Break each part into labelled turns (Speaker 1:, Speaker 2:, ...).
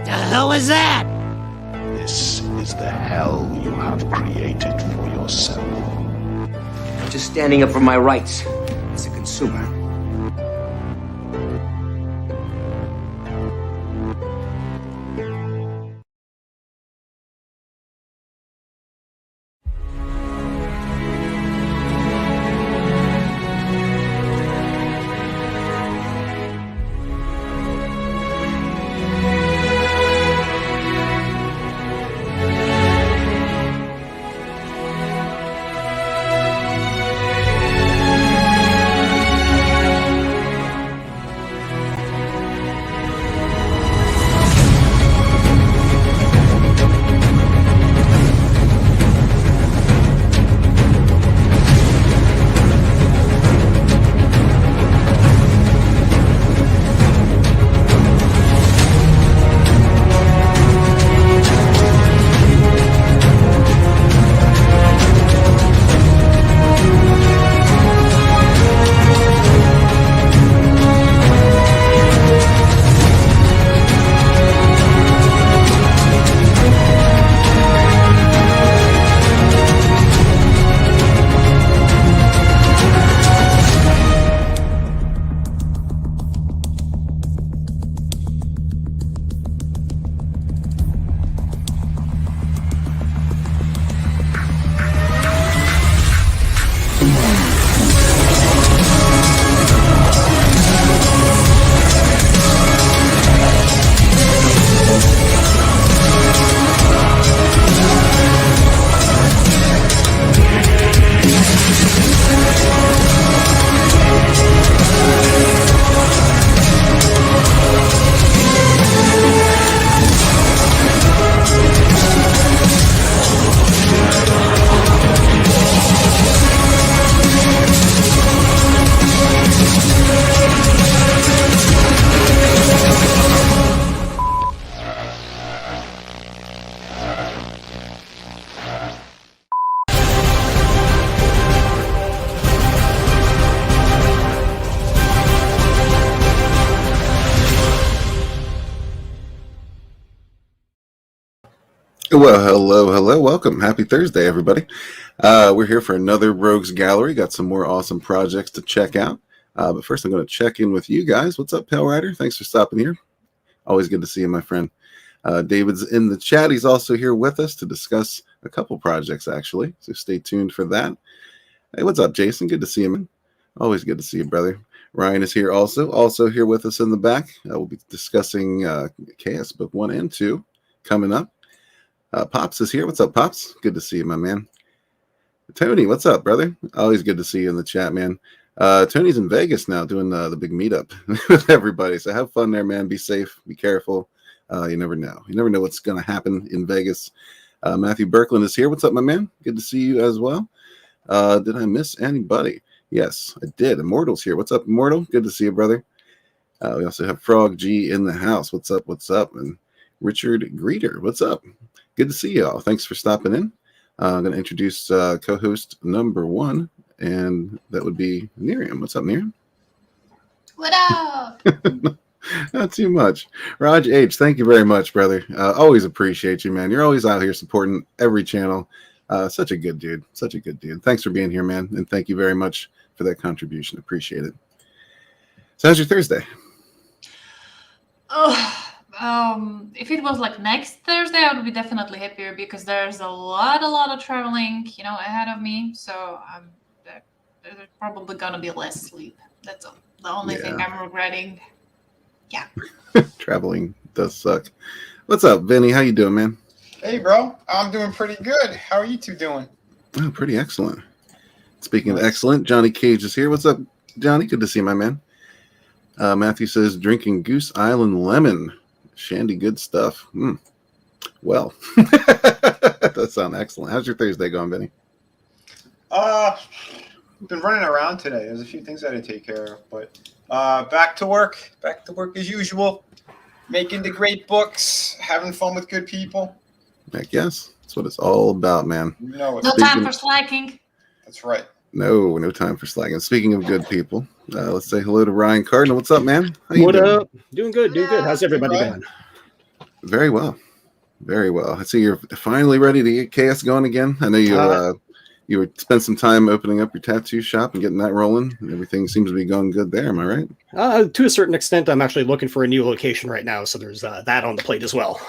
Speaker 1: The hell is that?
Speaker 2: This is the hell you have created for yourself.
Speaker 3: I'm just standing up for my rights as a consumer.
Speaker 4: Well, hello, welcome. Happy Thursday, everybody. We're here for another Rogues Gallery. Got some more awesome projects to check out. But first, I'm going to check in with you guys. What's up, Pale Rider? Thanks for stopping here. Always good to see you, my friend. David's in the chat. He's also here with us to discuss a couple projects, actually. So stay tuned for that. Hey, what's up, Jason? Good to see you, man. Always good to see you, brother. Ryan is here also here with us in the back. We'll be discussing Chaos Book 1 and 2 coming up. Pops is here. What's up, Pops? Good to see you, my man. Tony, what's up, brother? Always good to see you in the chat, man. Tony's in Vegas now doing the big meetup with everybody. So have fun there, man. Be safe. Be careful. You never know. You never know what's going to happen in Vegas. Matthew Birkland is here. What's up, my man? Good to see you as well. Did I miss anybody? Yes, I did. Immortal's here. What's up, Immortal? Good to see you, brother. We also have Frog G in the house. What's up? What's up? And Richard Greeter. What's up? Good to see you all. Thanks for stopping in. I'm going to introduce co-host number 1, and that would be NyRiam. What's up, NyRiam?
Speaker 5: What up?
Speaker 4: Not too much. Rodge H, thank you very much, brother. Always appreciate you, man. You're always out here supporting every channel. Such a good dude. Such a good dude. Thanks for being here, man, and thank you very much for that contribution. Appreciate it. So how's your Thursday?
Speaker 5: If it was like next Thursday, I would be definitely happier because there's a lot of traveling, ahead of me. So there's probably gonna be less sleep. That's the only thing I'm regretting. Yeah.
Speaker 4: Traveling does suck. What's up, Vinny? How you doing, man?
Speaker 6: Hey, bro. I'm doing pretty good. How are you two doing?
Speaker 4: Oh, pretty excellent. Speaking of excellent, Johnny Cage is here. What's up, Johnny? Good to see you, my man. Matthew says, drinking Goose Island lemon. Shandy, good stuff. Well, that does sound excellent. How's your Thursday going, Vinny?
Speaker 6: Been running around today. There's a few things I had to take care of, but back to work as usual. Making the great books, having fun with good people.
Speaker 4: Heck yes, that's what it's all about, man.
Speaker 5: No time for slacking.
Speaker 6: That's right.
Speaker 4: No time for slacking. Speaking of good people, let's say hello to Ryan Cardinal. What's up, man?
Speaker 7: What up? Doing good. How's everybody doing?
Speaker 4: Very well. Very well. I see you're finally ready to get chaos going again. I know you spent some time opening up your tattoo shop and getting that rolling. Everything seems to be going good there. Am I right?
Speaker 1: To a certain extent, I'm actually looking for a new location right now, so there's that on the plate as well.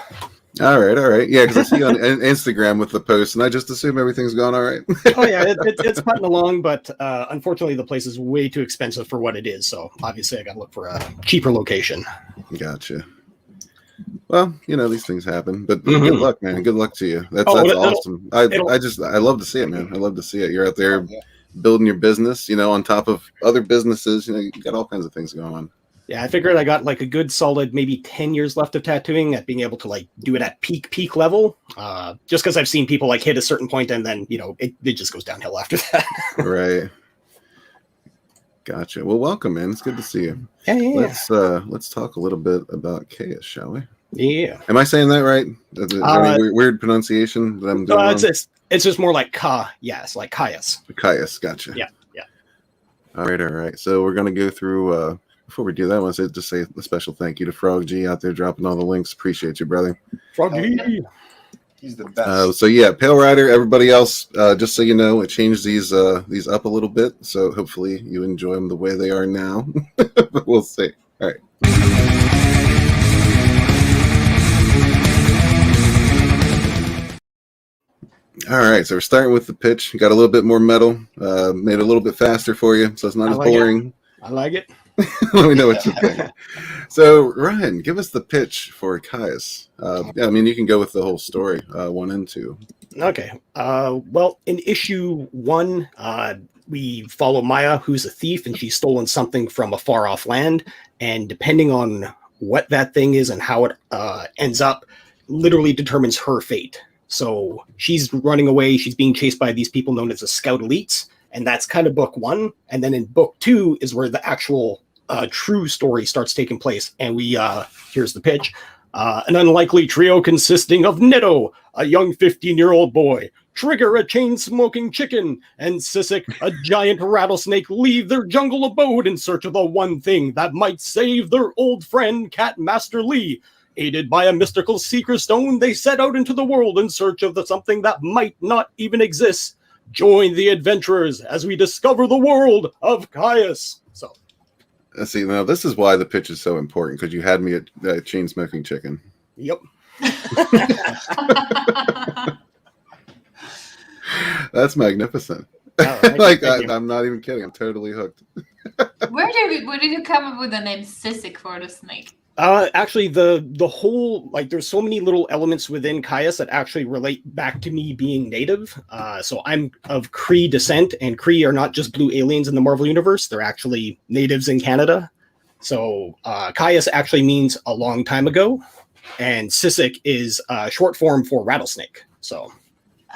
Speaker 4: All right. Yeah, because I see you on Instagram with the post, and I just assume everything's going all right.
Speaker 1: Oh yeah, it's putting along, but unfortunately, the place is way too expensive for what it is. So obviously, I got to look for a cheaper location.
Speaker 4: Gotcha. Well, these things happen, but good luck, man. Good luck to you. That's awesome. I love to see it, man. I love to see it. You're out there building your business, on top of other businesses. You got all kinds of things going on.
Speaker 1: Yeah, I figured I got like a good solid maybe 10 years left of tattooing at being able to like do it at peak level. Just because I've seen people like hit a certain point and then, it just goes downhill after that.
Speaker 4: Right. Gotcha. Well, welcome, man. It's good to see you.
Speaker 1: Yeah.
Speaker 4: Let's talk a little bit about chaos, shall we?
Speaker 1: Yeah.
Speaker 4: Am I saying that right? Is there any weird pronunciation that I'm doing wrong?
Speaker 1: It's just more like yes, like Caius.
Speaker 4: Caius, gotcha.
Speaker 1: Yeah.
Speaker 4: All right. So we're going to go through... Before we do that, I want to say a special thank you to Frog G out there dropping all the links. Appreciate you, brother.
Speaker 1: Frog G.
Speaker 6: He's the best.
Speaker 4: So yeah, Pale Rider, everybody else, just so you know, it changed these up a little bit. So hopefully you enjoy them the way they are now. But we'll see. All right. All right, so we're starting with the pitch. Got a little bit more metal, made it a little bit faster for you, so it's not as boring.
Speaker 1: I like it.
Speaker 4: Let me know what you think. So, Ryan, give us the pitch for Caius. You can go with the whole story, 1 and 2.
Speaker 1: Okay. Well, in issue 1, we follow Maya, who's a thief, and she's stolen something from a far-off land. And depending on what that thing is and how it ends up, literally determines her fate. So she's running away. She's being chased by these people known as the Scout Elites. And that's kind of book 1. And then in book 2 is where the actual true story starts taking place. And here's the pitch. An unlikely trio consisting of Nitto, a young 15-year-old boy, Trigger, a chain-smoking chicken, and Sissik, a giant rattlesnake, leave their jungle abode in search of the one thing that might save their old friend, Cat Master Lee. Aided by a mystical seeker stone, they set out into the world in search of something that might not even exist. Join the adventurers as we discover the world of Caius. So,
Speaker 4: see, now this is why the pitch is so important, because you had me at chain smoking chicken.
Speaker 1: Yep.
Speaker 4: That's magnificent. I'm not even kidding. I'm totally hooked.
Speaker 5: Where did you come up with the name Sissik for the snake?
Speaker 1: Actually, the whole, there's so many little elements within Caius that actually relate back to me being native. So I'm of Cree descent, and Cree are not just blue aliens in the Marvel Universe. They're actually natives in Canada. So Caius actually means a long time ago, and Sissik is short form for rattlesnake. So.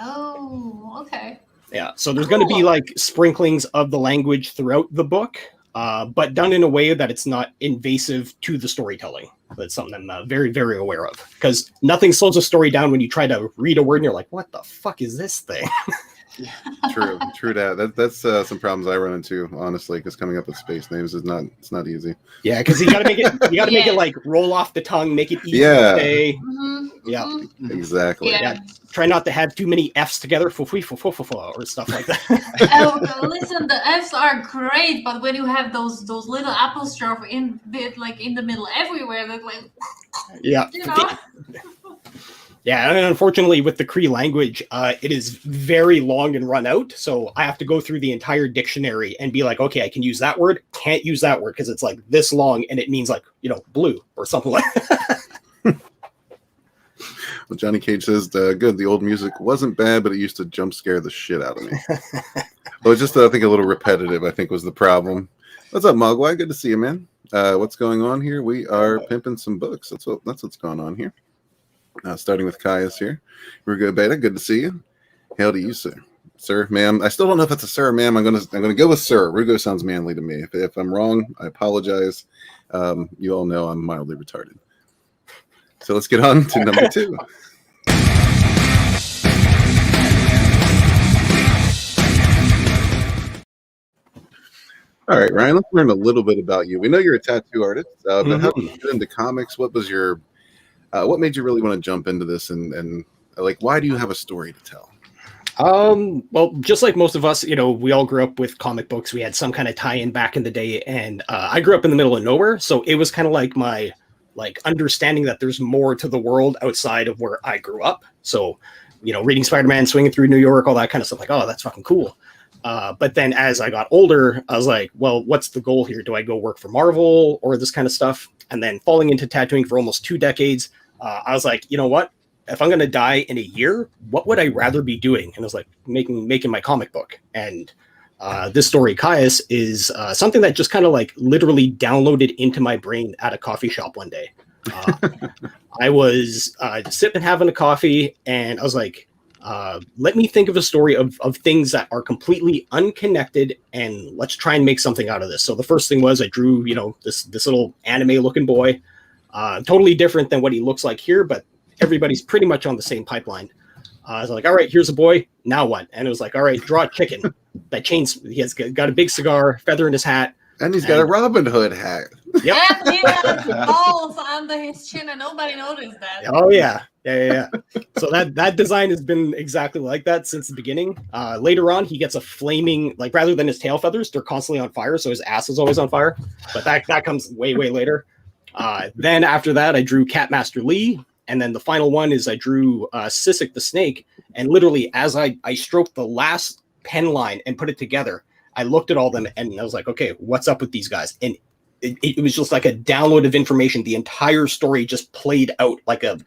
Speaker 5: Oh, okay.
Speaker 1: Yeah, so there's going to be sprinklings of the language throughout the book. But done in a way that it's not invasive to the storytelling. That's something I'm very, very aware of. Because nothing slows a story down when you try to read a word and you're like, what the fuck is this thing?
Speaker 4: True that. That's some problems I run into, honestly, because coming up with space names is not easy.
Speaker 1: Yeah, because you gotta make it roll off the tongue, make it easy to say.
Speaker 5: Mm-hmm.
Speaker 1: Yeah.
Speaker 5: Mm-hmm.
Speaker 4: Exactly.
Speaker 1: Yeah. Try not to have too many F's together or stuff like that.
Speaker 5: Oh, listen, the F's are great, but when you have those little apostrophe in the middle everywhere, that
Speaker 1: yeah. Yeah, and unfortunately with the Cree language, it is very long and run out. So I have to go through the entire dictionary and be like, okay, I can use that word, can't use that word because it's this long and it means blue or something like that.
Speaker 4: Well, Johnny Cage says, good, the old music wasn't bad, but it used to jump scare the shit out of me. Well, it's just, I think, a little repetitive, I think, was the problem. What's up, Mogwai? Good to see you, man. What's going on here? We are pimping some books. That's what's going on here. Starting with Caius here. Rugo Beta, good to see you. Hail to you, sir. Sir, ma'am. I still don't know if that's a sir or ma'am. I'm gonna go with sir. Rugo sounds manly to me. If I'm wrong, I apologize. You all know I'm mildly retarded. So let's get on to number 2. All right, Ryan, let's learn a little bit about you. We know you're a tattoo artist, but how did you get into comics? What was your What made you really want to jump into this, and like, why do you have a story to tell?
Speaker 1: Well, just like most of us, we all grew up with comic books. We had some kind of tie-in back in the day, and I grew up in the middle of nowhere, so it was kind of like my understanding that there's more to the world outside of where I grew up. So, reading Spider-Man, swinging through New York, all that kind of stuff, like, oh, that's fucking cool. But then as I got older, I was like, well, what's the goal here? Do I go work for Marvel or this kind of stuff? And then falling into tattooing for almost 2 decades, I was like, you know what? If I'm going to die in a year, what would I rather be doing? And I was like, making my comic book. And this story, Caius, is something that just kind of like literally downloaded into my brain at a coffee shop one day. I was sipping, having a coffee, and I was like, let me think of a story of things that are completely unconnected, and let's try and make something out of this. So the first thing was I drew, this little anime looking boy, totally different than what he looks like here, but everybody's pretty much on the same pipeline. I was like, all right, here's a boy. Now what? And it was like, all right, draw a chicken. He has got a big cigar, feather in his hat.
Speaker 4: And he's got a Robin Hood hat.
Speaker 1: Yep.
Speaker 5: And he has balls under his chin, and nobody noticed that.
Speaker 1: Oh, yeah. Yeah. So that design has been exactly like that since the beginning. Later on, he gets a flaming, rather than his tail feathers, they're constantly on fire, so his ass is always on fire. But that comes way, way later. Then after that, I drew Catmaster Lee. And then the final one is I drew Sissik the Snake. And literally, as I stroked the last pen line and put it together, I looked at all of them and I was like, okay, what's up with these guys? And it was just like a download of information. The entire story just played out like a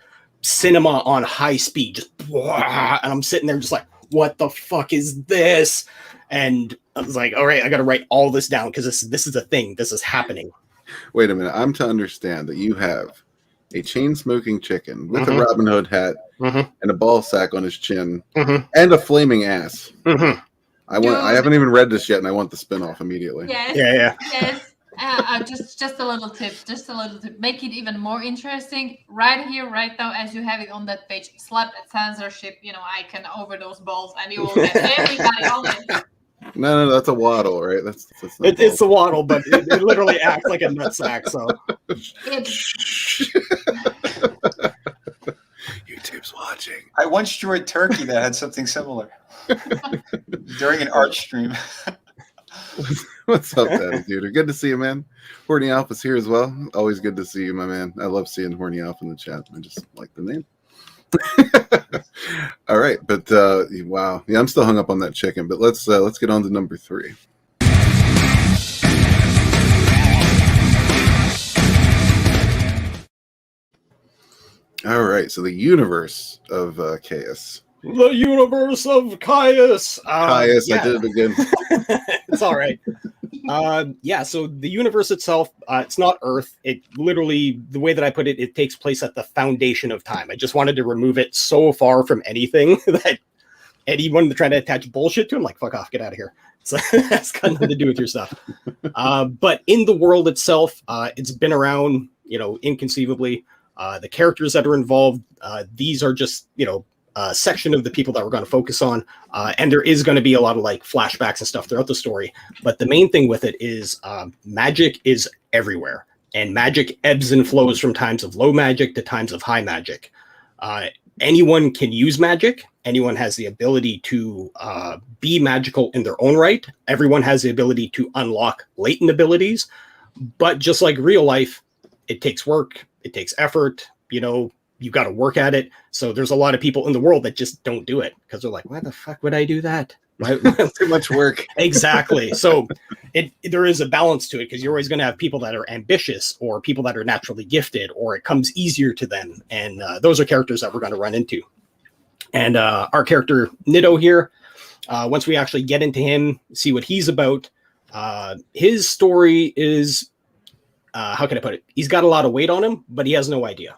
Speaker 1: cinema on high speed. Just, and I'm sitting there just like, what the fuck is this? And I was like, all right, I got to write all this down because this is a thing. This is happening.
Speaker 4: Wait a minute. I'm to understand that you have a chain-smoking chicken with a Robin Hood hat and a ball sack on his chin and a flaming ass. I haven't even read this yet, and I want the spin-off immediately.
Speaker 5: Yes.
Speaker 1: Yeah.
Speaker 5: Yes. Just a little tip. Make it even more interesting. Right here, right now, as you have it on that page, slap a censorship, icon over those balls, and you will have everybody on it.
Speaker 4: No, that's a waddle, right?
Speaker 1: It's a waddle, but it literally acts like a nutsack. So
Speaker 4: YouTube's watching.
Speaker 6: I once drew a turkey that had something similar during an art stream.
Speaker 4: What's up, Daddy Duder? Good to see you, man. Horny Alf is here as well. Always good to see you, my man. I love seeing Horny Alf in the chat. I just like the name. All right, but wow, yeah, I'm still hung up on that chicken. But let's get on to number 3. All right, so the universe of Caius.
Speaker 1: The universe of Caius.
Speaker 4: Caius, I did it again.
Speaker 1: It's all right. So the universe itself, it's not Earth. It literally, the way that I put it, it takes place at the foundation of time. I just wanted to remove it so far from anything that anyone trying to attach bullshit to, I'm like, fuck off, get out of here. So that's got nothing to do with your stuff. But in the world itself, it's been around, inconceivably. The characters that are involved, these are just, a section of the people that we're going to focus on. And there is going to be a lot of flashbacks and stuff throughout the story. But the main thing with it is magic is everywhere. And magic ebbs and flows from times of low magic to times of high magic. Anyone can use magic. Anyone has the ability to be magical in their own right. Everyone has the ability to unlock latent abilities. But just like real life, it takes work. It takes effort. You've got to work at it. So there's a lot of people in the world that just don't do it because they're like, why the fuck would I do that?
Speaker 4: Too much work.
Speaker 1: Exactly. So there is a balance to it because you're always going to have people that are ambitious or people that are naturally gifted or it comes easier to them. And those are characters that we're going to run into. And our character Nido here, once we actually get into him, see what he's about, his story is, how can I put it? He's got a lot of weight on him, but he has no idea.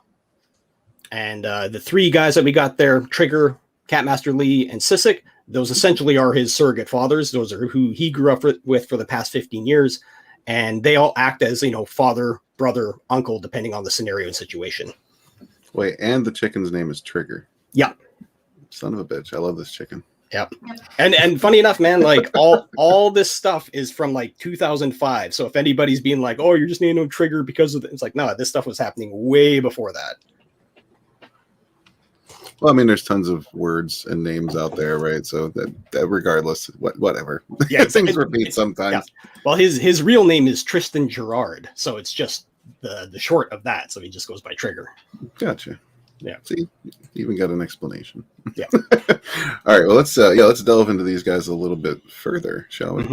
Speaker 1: And the 3 guys that we got there, Trigger, Catmaster Lee, and Sissik, those essentially are his surrogate fathers. Those are who he grew up with for the past 15 years. And they all act as, father, brother, uncle, depending on the scenario and situation.
Speaker 4: Wait, and the chicken's name is Trigger.
Speaker 1: Yeah.
Speaker 4: Son of a bitch. I love this chicken.
Speaker 1: Yep. And funny enough, man, all this stuff is from 2005. So if anybody's being like, oh, you're just naming him Trigger because of it's like, no, this stuff was happening way before that.
Speaker 4: Well, I mean, there's tons of words and names out there, right? So that regardless, whatever.
Speaker 1: Yeah,
Speaker 4: Things repeat sometimes.
Speaker 1: Yeah. Well, his real name is Tristan Gerard, so it's just the short of that. So he just goes by Trigger.
Speaker 4: Gotcha.
Speaker 1: Yeah.
Speaker 4: See, you even got an explanation.
Speaker 1: Yeah.
Speaker 4: All right. Well, let's delve into these guys a little bit further, shall we?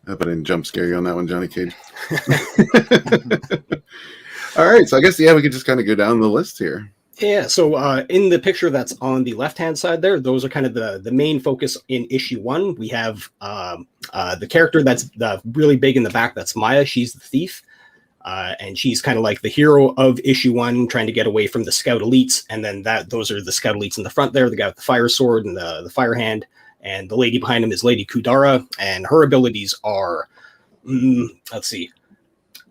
Speaker 4: I hope I didn't jump scare you on that one, Johnny Cage. All right. So I guess, we could just kind of go down the list here.
Speaker 1: Yeah, so in the picture that's on the left-hand side there, those are kind of the main focus in issue 1. We have the character that's really big in the back. That's Maya. She's the thief. And she's kind of like the hero of issue 1, trying to get away from the scout elites. And then those are the scout elites in the front there, the guy with the fire sword and the fire hand. And the lady behind him is Lady Kudara. And her abilities are, let's see.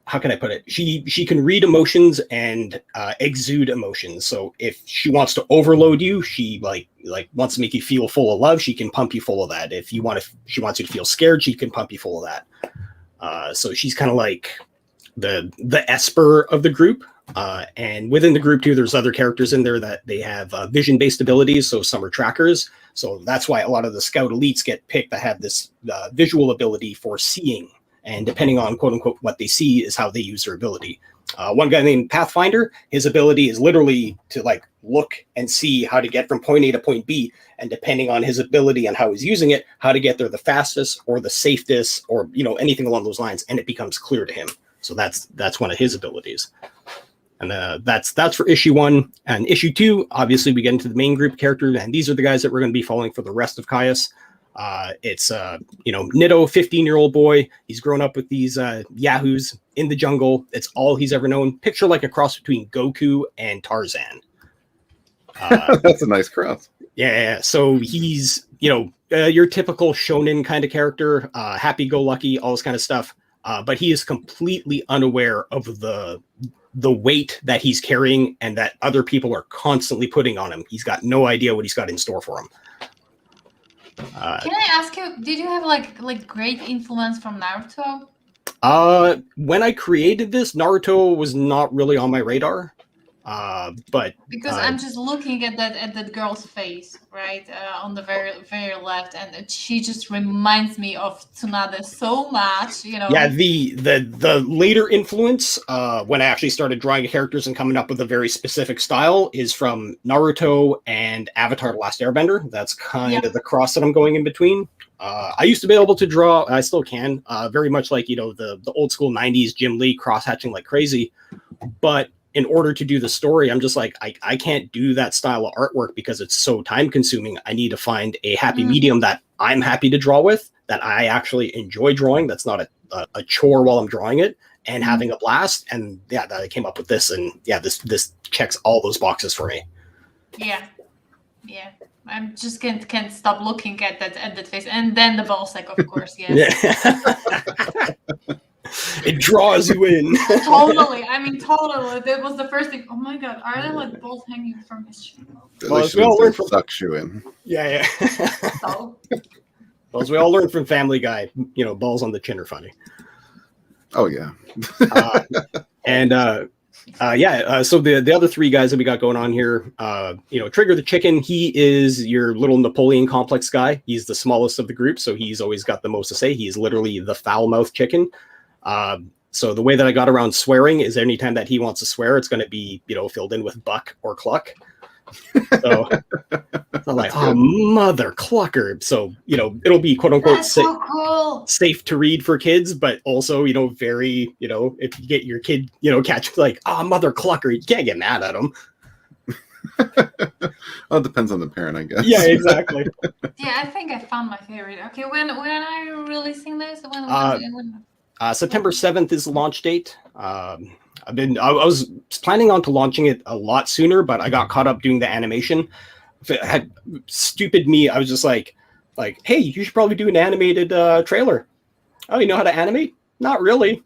Speaker 1: How can I put it? She can read emotions and exude emotions. So if she wants to overload you, she like wants to make you feel full of love, she can pump you full of that. If she wants you to feel scared, she can pump you full of that. So she's kind of like the Esper of the group. And within the group too, there's other characters in there that they have vision-based abilities. So some are trackers. So that's why a lot of the scout elites get picked that have this visual ability for seeing. And depending on quote unquote what they see is how they use their ability. One guy named Pathfinder, his ability is literally to like look and see how to get from point A to point B. And depending on his ability and how he's using it, how to get there the fastest or the safest or, anything along those lines. And it becomes clear to him. So that's one of his abilities. And that's for issue 1. And issue 2, obviously we get into the main group character. And these are the guys that we're going to be following for the rest of Caius. It's Nitto, 15-year-old boy. He's grown up with these yahoos in the jungle. It's all he's ever known. Picture like a cross between Goku and Tarzan.
Speaker 4: That's a nice cross.
Speaker 1: Yeah. So he's your typical shonen kind of character, happy-go-lucky, all this kind of stuff. But he is completely unaware of the weight that he's carrying and that other people are constantly putting on him. He's got no idea what he's got in store for him.
Speaker 5: Can I ask you, did you have like great influence from Naruto?
Speaker 1: When I created this, Naruto was not really on my radar. But
Speaker 5: because I'm just looking at that girl's face, right, on the very left, and she just reminds me of Tsunade so much,
Speaker 1: Yeah, the later influence, when I actually started drawing characters and coming up with a very specific style, is from Naruto and Avatar: The Last Airbender. That's kind of the cross that I'm going in between. I used to be able to draw, I still can, very much like the old school 90s Jim Lee cross hatching like crazy, but in order to do the story, I'm just like, I can't do that style of artwork because it's so time consuming. I need to find a happy medium that I'm happy to draw with, that I actually enjoy drawing. That's not a chore while I'm drawing it and having a blast. And that I came up with this, and this checks all those boxes for me.
Speaker 5: Yeah. I'm just can't stop looking at that face. And then the ball sack, of course, yes.
Speaker 1: Yeah. It draws you in.
Speaker 5: Totally. That was the first thing. Oh my god, are there like balls hanging from his shoe?
Speaker 4: Well, we all learned from sucks you in.
Speaker 1: Yeah.
Speaker 5: So?
Speaker 1: Well, as we all learned from Family Guy, balls on the chin are funny.
Speaker 4: Oh yeah.
Speaker 1: So the other 3 guys that we got going on here, Trigger the Chicken, he is your little Napoleon complex guy. He's the smallest of the group, so he's always got the most to say. He's literally the foul-mouthed chicken. So the way that I got around swearing is anytime that he wants to swear, it's going to be, filled in with buck or cluck. So I'm like, oh, mother clucker. So, it'll be quote unquote
Speaker 5: so cool.
Speaker 1: Safe to read for kids, but also, very, if you get your kid, catch like, oh, mother clucker, you can't get mad at him.
Speaker 4: Well, it depends on the parent, I guess.
Speaker 1: Yeah, exactly.
Speaker 5: Yeah, I think I found my favorite. Okay, when are you releasing this? When?
Speaker 1: September 7th is the launch date. I was planning on to launching it a lot sooner, but I got caught up doing the animation. Stupid me, I was just like, hey, you should probably do an animated trailer. Oh, you know how to animate? Not really.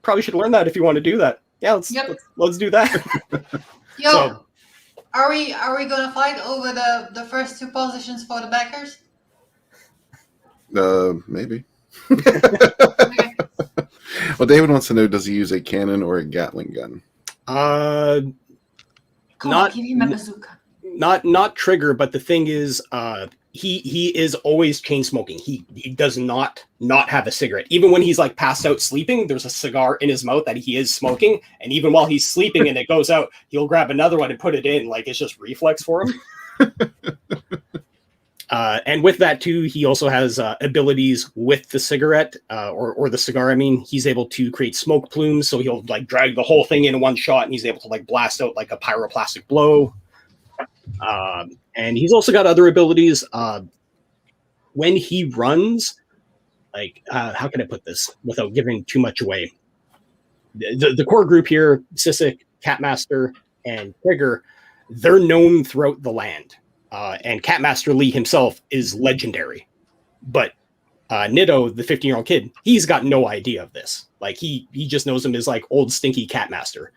Speaker 1: Probably should learn that if you want to do that. Yeah, let's do that.
Speaker 7: Yo,
Speaker 1: So,
Speaker 7: are we gonna fight over the first 2 positions for the backers?
Speaker 4: Maybe. Well, David wants to know: does he use a cannon or a Gatling gun?
Speaker 5: Come
Speaker 1: Not-
Speaker 5: on, give him a bazooka.
Speaker 1: Not trigger, but the thing is, he is always chain smoking. He does not have a cigarette. Even when he's like passed out sleeping, there's a cigar in his mouth that he is smoking. And even while he's sleeping and it goes out, he'll grab another one and put it in. Like, it's just reflex for him. And with that too, he also has abilities with the cigarette or the cigar. I mean, he's able to create smoke plumes. So he'll like drag the whole thing in one shot and he's able to like blast out like a pyroclastic blow. And he's also got other abilities. When he runs, like, how can I put this without giving too much away? The core group here, Sissik, Catmaster, and Trigger, they're known throughout the land. And Catmaster Lee himself is legendary. But Nitto, the 15-year-old kid, he's got no idea of this. Like, he just knows him as, like, old stinky Catmaster.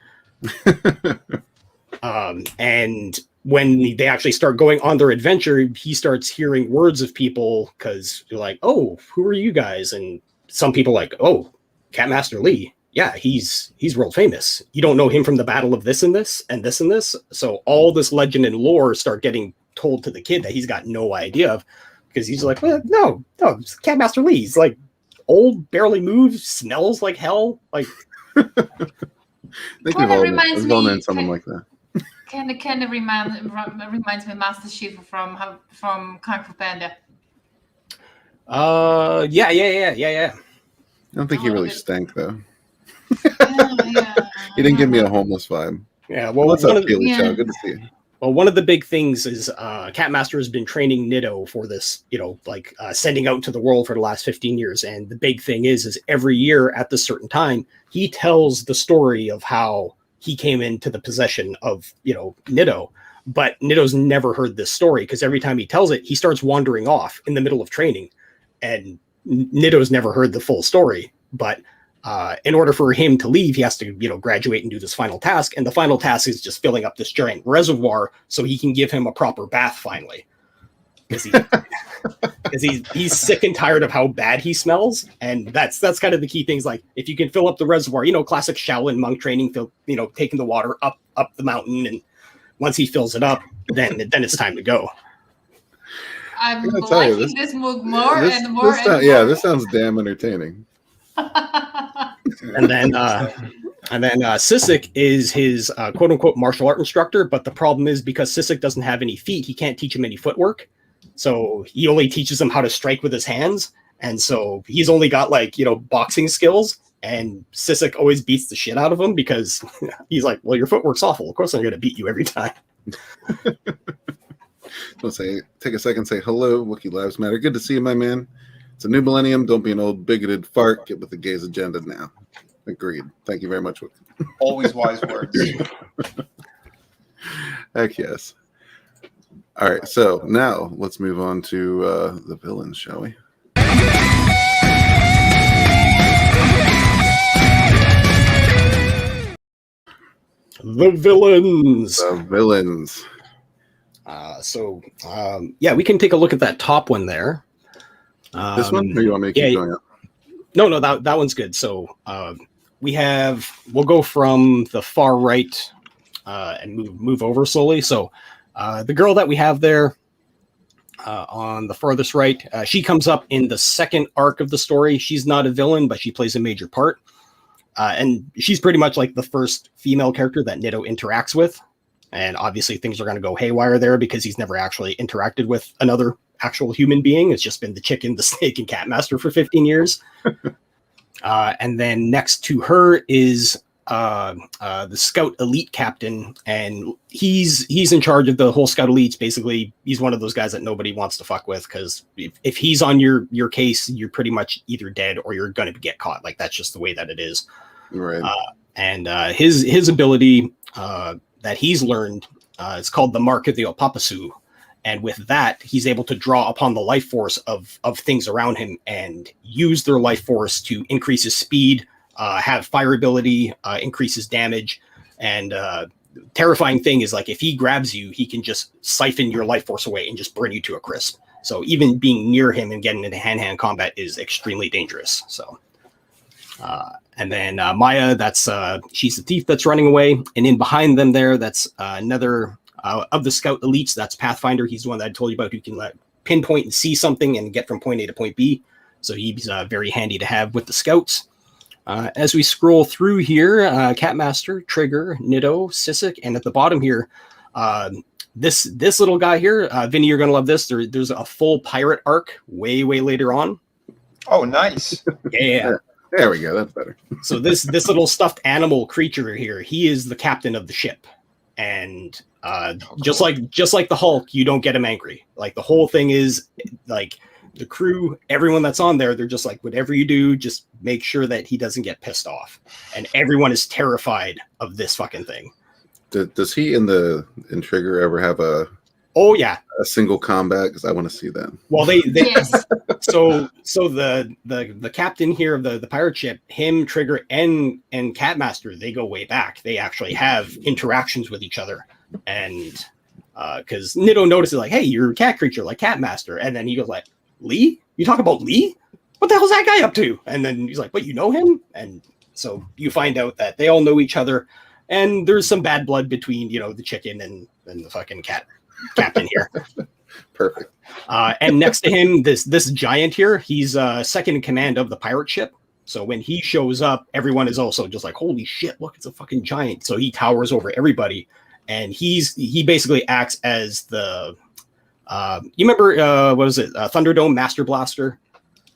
Speaker 1: And when they actually start going on their adventure, he starts hearing words of people because you're like, oh, who are you guys? And some people like, oh, Catmaster Lee. Yeah, he's world famous. You don't know him from the battle of this and this and this and this. So all this legend and lore start getting told to the kid that he's got no idea of because he's like, well, no, it's Catmaster Lee. He's like old, barely moves, smells like hell. Like,
Speaker 4: I think we've all known someone like that.
Speaker 5: Kind of reminds me of Master Chief from Kung Fu Panda.
Speaker 1: Yeah.
Speaker 4: I don't think he really stank though.
Speaker 5: Yeah.
Speaker 4: He didn't give me a homeless vibe.
Speaker 1: Yeah, well,
Speaker 4: What's up, Keely Chow? Good to see you.
Speaker 1: Well, one of the big things is Catmaster has been training Nitto for this, sending out to the world for the last 15 years. And the big thing is every year at this certain time, he tells the story of how he came into the possession of, Nitto. But Nitto's never heard this story because every time he tells it, he starts wandering off in the middle of training. And Nitto's never heard the full story. But in order for him to leave, he has to, graduate and do this final task. And the final task is just filling up this giant reservoir so he can give him a proper bath finally. Because he's sick and tired of how bad he smells. And that's kind of the key things. Like, if you can fill up the reservoir, classic Shaolin monk training, taking the water up the mountain. And once he fills it up, then it's time to go.
Speaker 5: I'm liking this move more and more.
Speaker 4: This sounds damn entertaining.
Speaker 1: And then Sissik is his quote unquote martial art instructor. But the problem is because Sissik doesn't have any feet, he can't teach him any footwork. So he only teaches him how to strike with his hands. And so he's only got boxing skills. And Sissik always beats the shit out of him because he's like, well, your footwork's awful. Of course I'm going to beat you every time.
Speaker 4: Take a second, say hello, Wookiee Lives Matter. Good to see you, my man. It's a new millennium. Don't be an old bigoted fart. Get with the gays agenda now. Agreed. Thank you very much, Wookiee.
Speaker 6: Always wise words.
Speaker 4: Heck yes. All right, so now let's move on to the villains, shall we?
Speaker 1: The villains.
Speaker 4: The villains.
Speaker 1: We can take a look at that top one there.
Speaker 4: This one? Or you want me to keep going up?
Speaker 1: No, that one's good. So we'll go from the far right and move over slowly. So the girl that we have there on the farthest right, she comes up in the second arc of the story. She's not a villain, but she plays a major part. And she's pretty much like the first female character that Nitto interacts with. And obviously things are going to go haywire there because he's never actually interacted with another actual human being. It's just been the chicken, the snake, and Catmaster for 15 years. And then next to her is the Scout Elite Captain, and he's in charge of the whole Scout Elites. Basically, he's one of those guys that nobody wants to fuck with because if he's on your case, you're pretty much either dead or you're going to get caught. Like, that's just the way that it is.
Speaker 4: Right.
Speaker 1: And his ability that he's learned, it's called the Mark of the Opapasu. And with that, he's able to draw upon the life force of things around him and use their life force to increase his speed, have fire ability, increase his damage. And terrifying thing is, like, if he grabs you, he can just siphon your life force away and just burn you to a crisp. So even being near him and getting into hand-to-hand combat is extremely dangerous. So And then Maya, that's she's the thief that's running away. And in behind them there, that's another of the scout elites. That's Pathfinder. He's the one that I told you about who can pinpoint and see something and get from point A to point B. So he's very handy to have with the scouts. As we scroll through here, Catmaster, Trigger, Nitto, Sisek, and at the bottom here, this little guy here, Vinny, you're going to love this. There's a full pirate arc way later on.
Speaker 6: Oh, nice.
Speaker 1: Yeah.
Speaker 4: There we go. That's better.
Speaker 1: So this little stuffed animal creature here, he is the captain of the ship, and just like the Hulk, you don't get him angry. Like the whole thing is like the crew, everyone that's on there, they're just like, whatever you do, just make sure that he doesn't get pissed off. And everyone is terrified of this fucking thing.
Speaker 4: Does he in Trigger ever have a?
Speaker 1: Oh yeah,
Speaker 4: a single combat? Because I want to see that.
Speaker 1: Well, they
Speaker 5: Yes.
Speaker 1: so the captain here of the pirate ship, him, Trigger, and Catmaster, they go way back. They actually have interactions with each other, and because Nitto notices like, hey, you're a cat creature like Catmaster, and then he goes like, Lee? You talk about Lee? What the hell's that guy up to? And then he's like, what, you know him? And so you find out that they all know each other, and there's some bad blood between the chicken and the fucking captain here.
Speaker 4: Perfect.
Speaker 1: And next to him, this giant here, he's second in command of the pirate ship. So when he shows up, everyone is also just like, holy shit, look, it's a fucking giant. So he towers over everybody. And he basically acts as the you remember what was it? Thunderdome Master Blaster?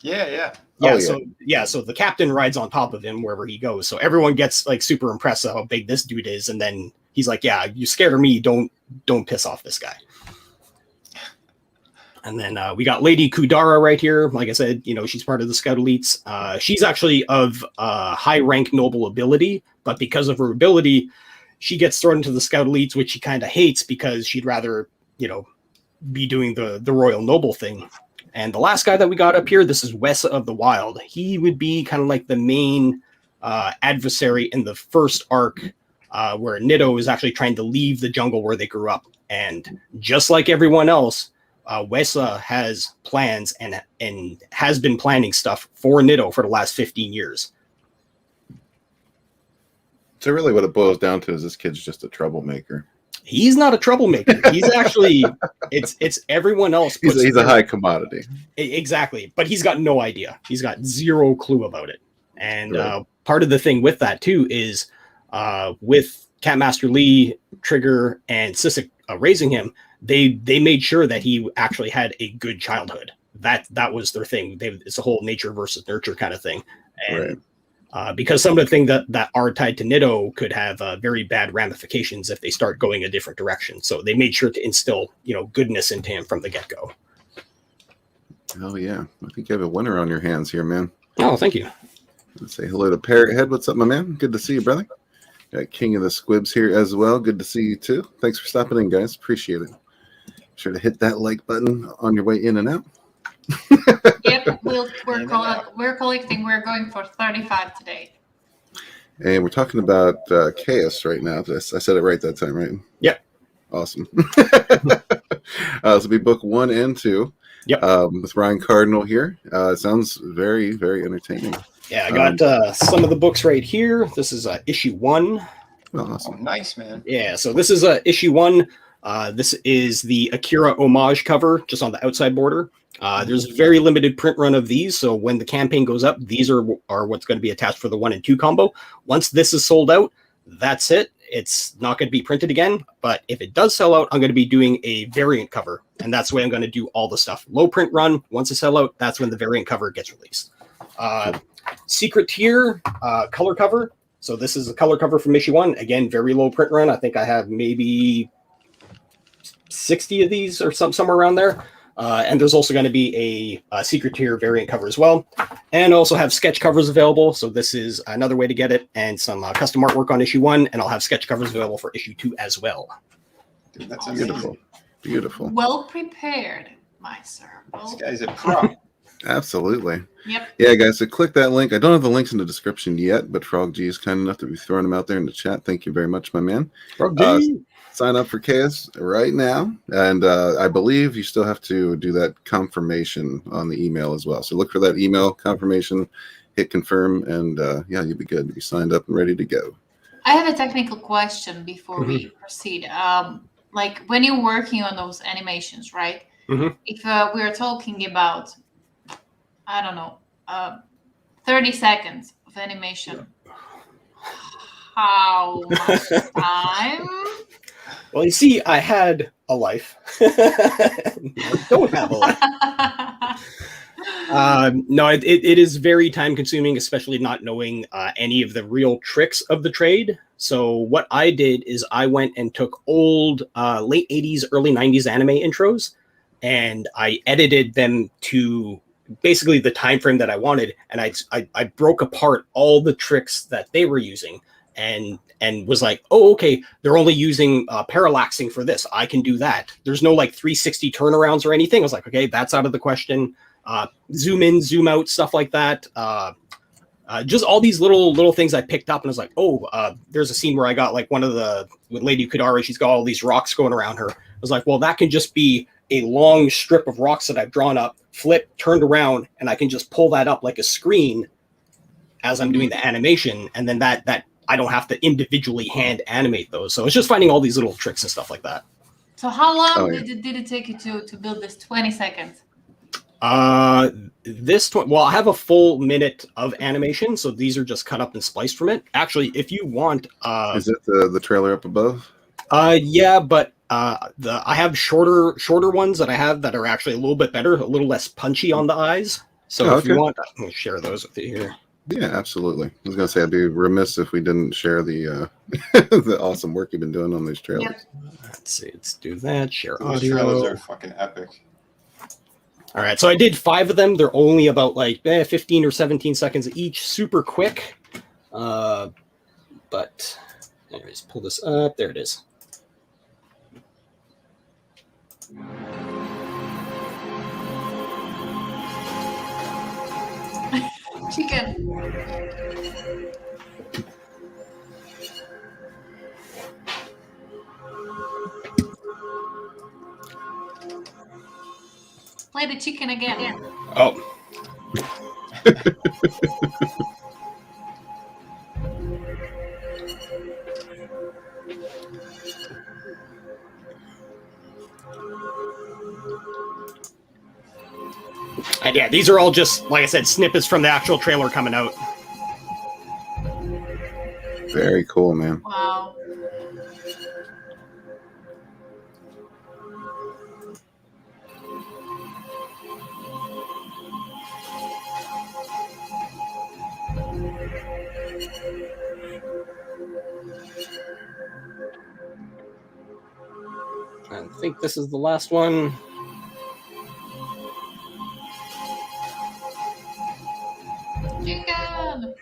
Speaker 6: Yeah.
Speaker 1: So the captain rides on top of him wherever he goes. So everyone gets like super impressed at how big this dude is, and then he's like, yeah, you scared of me, don't piss off this guy. And then we got Lady Kudara right here. Like I said, she's part of the Scout Elites. She's actually of high rank noble ability, but because of her ability, she gets thrown into the Scout Elites, which she kind of hates because she'd rather, be doing the royal noble thing. And the last guy that we got up here, this is Wes of the Wild. He would be kind of like the main adversary in the first arc, where Nitto is actually trying to leave the jungle where they grew up. And just like everyone else, Wesa has plans and has been planning stuff for Nitto for the last 15 years.
Speaker 4: So really what it boils down to is this kid's just a troublemaker.
Speaker 1: He's not a troublemaker. He's actually, it's everyone else.
Speaker 4: He's a high commodity.
Speaker 1: Exactly. But he's got no idea. He's got zero clue about it. And
Speaker 4: right.
Speaker 1: Part of the thing with that too is with Catmaster Lee, Trigger, and Sisek raising him, they made sure that he actually had a good childhood. That was their thing. It's a whole nature versus nurture kind of thing. And
Speaker 4: right.
Speaker 1: Because some of the things that are tied to Nitto could have very bad ramifications if they start going a different direction. So they made sure to instill, goodness into him from the get-go.
Speaker 4: Oh yeah, I think you have a winner on your hands here, man.
Speaker 1: Oh, thank you.
Speaker 4: Let's say hello to Parrot Head. What's up, my man? Good to see you, brother. Got King of the Squibs here as well. Good to see you too. Thanks for stopping in, guys. Appreciate it. Be sure to hit that like button on your way in and out.
Speaker 5: Yep, we're collecting. We're going for 35 today.
Speaker 4: And we're talking about Chaos right now. I said it right that time, right?
Speaker 1: Yep.
Speaker 4: Awesome. This will be book 1 and 2.
Speaker 1: Yep.
Speaker 4: With Ryan Cardinal here. It sounds very, very entertaining.
Speaker 1: Yeah, I got some of the books right here. This is issue 1.
Speaker 4: Oh,
Speaker 6: Oh,
Speaker 4: awesome.
Speaker 6: nice, man.
Speaker 1: Yeah, so this is issue 1. This is the Akira homage cover, just on the outside border. There's a very limited print run of these, so when the campaign goes up, these are what's going to be attached for the 1 and 2 combo. Once this is sold out, that's it. It's not going to be printed again, but if it does sell out, I'm going to be doing a variant cover, and that's the way I'm going to do all the stuff. Low print run, once it sell out, that's when the variant cover gets released. Secret Tier color cover. So this is a color cover from issue 1. Again, very low print run. I think I have maybe 60 of these or somewhere around there. And there's also going to be a Secret Tier variant cover as well. And also have sketch covers available. So this is another way to get it, and some custom artwork on issue 1. And I'll have sketch covers available for issue 2 as well.
Speaker 6: Dude, that's
Speaker 5: Awesome.
Speaker 6: amazing.
Speaker 4: Beautiful.
Speaker 5: Well prepared, my sir.
Speaker 6: This guy's a pro.
Speaker 4: Absolutely.
Speaker 5: Yep.
Speaker 4: Yeah, guys, so click that link. I don't have the links in the description yet, but Frog G is kind enough to be throwing them out there in the chat. Thank you very much, my man.
Speaker 1: Frog G.
Speaker 4: Sign up for Chaos right now. And I believe you still have to do that confirmation on the email as well. So look for that email confirmation, hit confirm, and yeah, you'll be good. You'll be signed up and ready to go.
Speaker 5: I have a technical question before we proceed. Like when you're working on those animations, right? If we're talking about, I don't know, 30 seconds of animation, how much time?
Speaker 1: Well, you see, I had a life. I don't have a life. No, it is very time consuming, especially not knowing any of the real tricks of the trade. So what I did is I went and took old late 80s, early 90s anime intros, and I edited them to basically the time frame that I wanted, and I broke apart all the tricks that they were using, and was like, oh, okay, they're only using parallaxing for this. I can do that. There's no like 360 turnarounds or anything. I was like, okay, that's out of the question. Zoom in, zoom out, stuff like that. Just all these little things I picked up, and I was like, oh, there's a scene where I got like one of the with Lady Kudara, she's got all these rocks going around her. I was like, well, that can just be a long strip of rocks that I've drawn up, flipped, turned around, and I can just pull that up like a screen as I'm doing the animation, and then that I don't have to individually hand animate those. So it's just finding all these little tricks and stuff like that.
Speaker 5: So how long did it take you to build this 20 seconds?
Speaker 1: Well, I have a full minute of animation, so these are just cut up and spliced from it. Actually, if you want,
Speaker 4: is it the trailer up above?
Speaker 1: Yeah, but I have shorter ones that I have that are actually a little bit better, a little less punchy on the eyes. So if you want, I'm going to share those with you here.
Speaker 4: Yeah, absolutely. I was going to say I'd be remiss if we didn't share the the awesome work you've been doing on these trailers.
Speaker 5: Yep.
Speaker 1: Let's see. Let's do that. Share
Speaker 6: Those
Speaker 1: audio.
Speaker 6: trailers are fucking epic.
Speaker 1: All right, so I did 5 of them. They're only about like 15 or 17 seconds each, super quick. But anyways, pull this up. There it is.
Speaker 5: Chicken. Play the chicken again.
Speaker 1: Oh. And yeah, these are all just, like I said, snippets from the actual trailer coming out.
Speaker 4: Very cool, man.
Speaker 5: Wow.
Speaker 1: I think this is the last one.
Speaker 5: Chicken.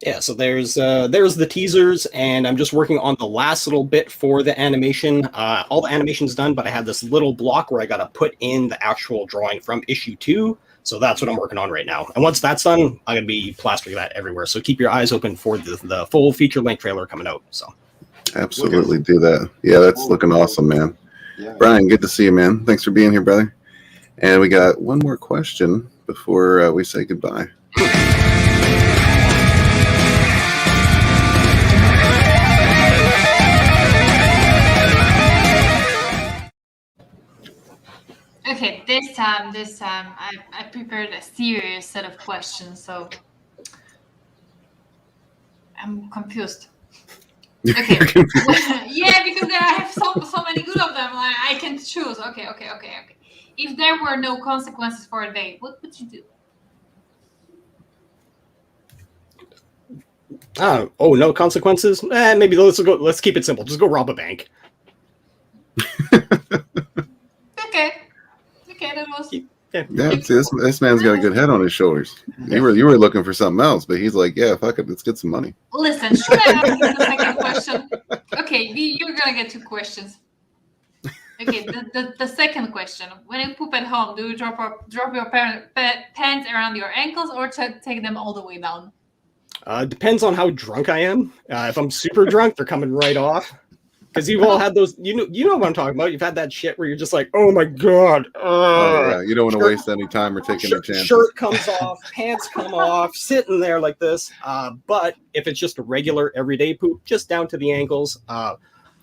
Speaker 1: Yeah, so there's the teasers, and I'm just working on the last little bit for the animation. All the animation's done, but I have this little block where I got to put in the actual drawing from issue 2. So that's what I'm working on right now. And once that's done, I'm going to be plastering that everywhere. So keep your eyes open for the full feature-length trailer coming out. So
Speaker 4: Absolutely do that. Yeah, that's looking awesome, man.
Speaker 6: Yeah.
Speaker 4: Brian, good to see you, man. Thanks for being here, brother. And we got one more question before we say goodbye.
Speaker 5: Okay, this time, I prepared a serious set of questions, so I'm confused. Okay, yeah, because I have so many good of them. I can choose. Okay. If there were no consequences for a day, what would you do?
Speaker 1: Oh, no consequences? Maybe let's keep it simple. Just go rob a bank.
Speaker 5: Okay, that was.
Speaker 4: Yeah, see, this man's got a good head on his shoulders. You were looking for something else, but he's like, yeah, fuck it, let's get some money.
Speaker 5: Listen, should I ask you the second question? Okay, you're gonna get 2 questions. Okay, the second question: when you poop at home, do you drop your pants around your ankles or take them all the way down?
Speaker 1: Depends on how drunk I am. If I'm super drunk, they're coming right off. Because you've all had those, you know what I'm talking about. You've had that shit where you're just like, oh my god.
Speaker 4: Oh yeah, you don't want to waste any time or take any chances.
Speaker 1: Shirt comes off, pants come off, sitting there like this. But if it's just a regular everyday poop, just down to the ankles.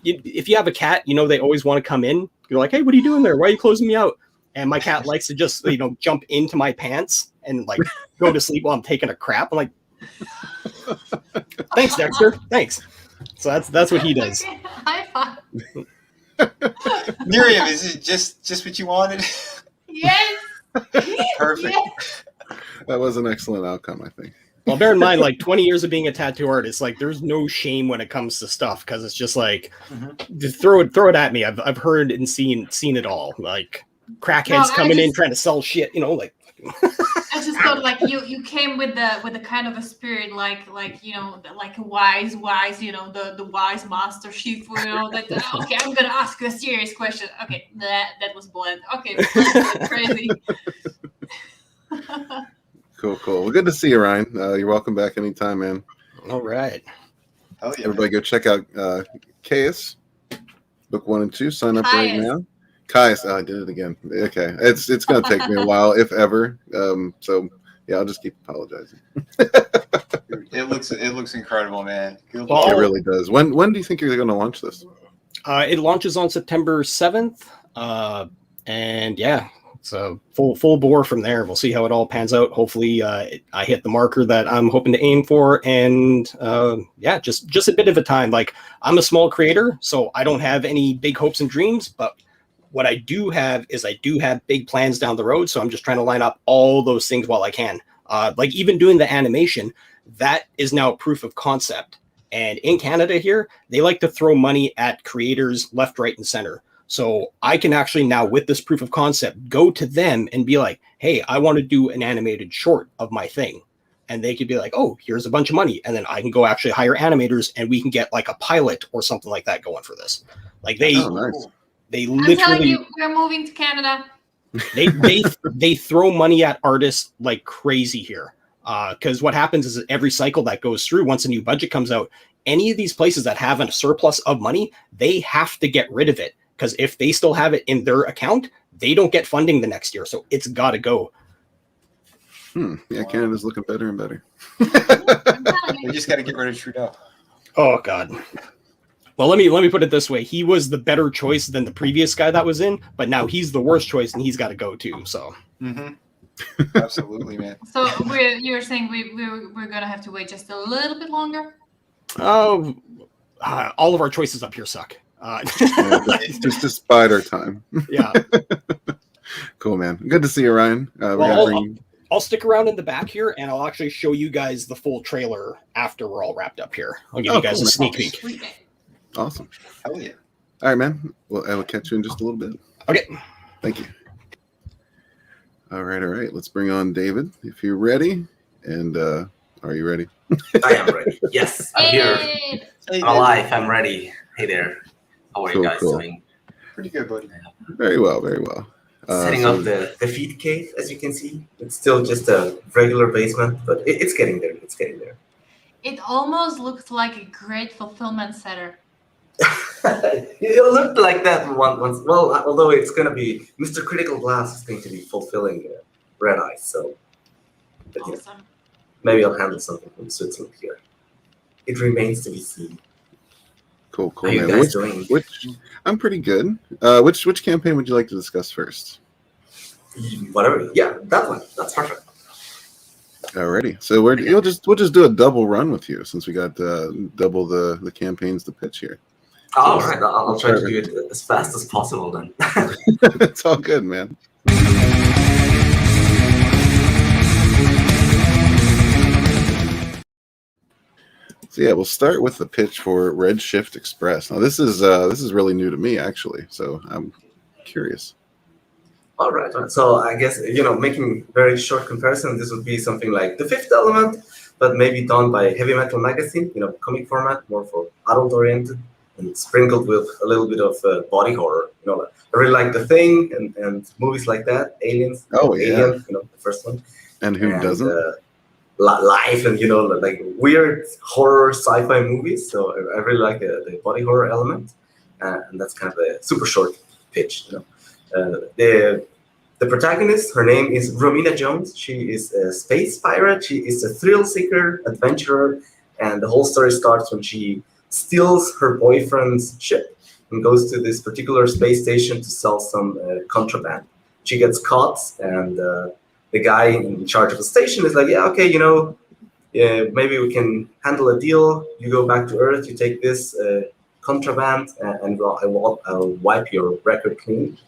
Speaker 1: If you have a cat, they always want to come in. You're like, hey, what are you doing there? Why are you closing me out? And my cat likes to just, jump into my pants and like go to sleep while I'm taking a crap. I'm like, thanks, Dexter. Thanks. So that's what he does.
Speaker 5: Okay, high five.
Speaker 6: NyRiam, is it just what you wanted?
Speaker 5: Yes.
Speaker 6: Perfect.
Speaker 5: Yes.
Speaker 4: That was an excellent outcome, I think.
Speaker 1: Well, bear in mind, like 20 years of being a tattoo artist, like there's no shame when it comes to stuff because it's just like just throw it at me. I've heard and seen it all. Like crackheads coming in trying to sell shit, like.
Speaker 5: I just thought like you came with the kind of a spirit like like a wise the wise master Shifu, like okay, I'm gonna ask you a serious question. Okay, that was blunt. Okay, crazy.
Speaker 4: Cool. Well, good to see you, Ryan. You're welcome back anytime, man.
Speaker 1: All right.
Speaker 6: Hell yeah,
Speaker 4: everybody, go check out Caius, book 1 and 2. Sign up right now. Caius, I did it again. Okay, it's gonna take me a while, if ever. So yeah, I'll just keep apologizing.
Speaker 6: It looks incredible, man.
Speaker 4: It really does. When do you think you're gonna launch this?
Speaker 1: It launches on September 7th. And yeah, so full bore from there. We'll see how it all pans out. Hopefully, I hit the marker that I'm hoping to aim for. And yeah, just a bit of a time. Like I'm a small creator, so I don't have any big hopes and dreams, but what I do have is I do have big plans down the road. So I'm just trying to line up all those things while I can. Like even doing the animation, that is now proof of concept. And in Canada here, they like to throw money at creators left, right, and center. So I can actually now, with this proof of concept, go to them and be like, hey, I want to do an animated short of my thing. And they could be like, oh, here's a bunch of money. And then I can go actually hire animators and we can get like a pilot or something like that going for this. Like
Speaker 4: nice.
Speaker 1: They
Speaker 5: I'm
Speaker 1: literally,
Speaker 5: telling you, we're moving to Canada.
Speaker 1: they throw money at artists like crazy here. Because what happens is every cycle that goes through, once a new budget comes out, any of these places that have a surplus of money, they have to get rid of it. Because if they still have it in their account, they don't get funding the next year. So it's got to go.
Speaker 4: Yeah, Canada's looking better and better.
Speaker 6: We just got to get rid of Trudeau.
Speaker 1: Oh God. Well, let me put it this way: he was the better choice than the previous guy that was in, but now he's the worst choice, and he's got to go too. So,
Speaker 6: Absolutely, man.
Speaker 5: So you're saying we're gonna have to wait just a little bit longer?
Speaker 1: Oh, all of our choices up here suck.
Speaker 4: Just bide our time.
Speaker 1: Yeah.
Speaker 4: Cool, man. Good to see you, Ryan.
Speaker 1: I'll stick around in the back here, and I'll actually show you guys the full trailer after we're all wrapped up here. I'll give you guys a sneak peek.
Speaker 4: Awesome.
Speaker 6: Hell yeah.
Speaker 4: All right, man. Well, I will catch you in just a little bit.
Speaker 1: Okay.
Speaker 4: Thank you. All right. Let's bring on David, if you're ready. And are you ready?
Speaker 8: I am ready. Yes, I'm here. I'm alive. I'm ready. Hey there. How are you guys doing?
Speaker 6: Pretty good, buddy.
Speaker 4: Very well, very well.
Speaker 8: Setting up the feed cave, as you can see. It's still just a regular basement, but it's getting there. It's getting there.
Speaker 5: It almost looks like a great fulfillment center.
Speaker 8: It looked like that once. Well, although it's going to be Mr. Critical Glass is going to be fulfilling Red Eyes, so
Speaker 5: Awesome.
Speaker 8: Maybe I'll handle something from Switzerland here. It remains to be seen.
Speaker 4: Cool.
Speaker 8: How are you guys doing?
Speaker 4: I'm pretty good. Which campaign would you like to discuss first?
Speaker 8: Whatever. Yeah, that one. That's perfect.
Speaker 4: Alrighty. So we'll just do a double run with you since we got double the campaigns to pitch here.
Speaker 8: All right. I'll try to do it as fast as possible then.
Speaker 4: It's all good, man. So yeah, we'll start with the pitch for Redshift Express. Now this is really new to me actually, so I'm curious.
Speaker 8: All right. So I guess making very short comparison, this would be something like The Fifth Element, but maybe done by Heavy Metal Magazine. Comic format, more for adult oriented, and sprinkled with a little bit of body horror. I really like The Thing and movies like that. Aliens.
Speaker 4: Oh yeah.
Speaker 8: Alien, the first one.
Speaker 4: And who doesn't?
Speaker 8: Life and like weird horror sci-fi movies. So I really like the body horror element. and that's kind of a super short pitch. The protagonist, her name is Romina Jones. She is a space pirate. She is a thrill seeker, adventurer, and the whole story starts when she steals her boyfriend's ship and goes to this particular space station to sell some contraband. She gets caught, and the guy in charge of the station is like, yeah, okay, maybe we can handle a deal. You go back to Earth, you take this contraband, and I'll wipe your record clean.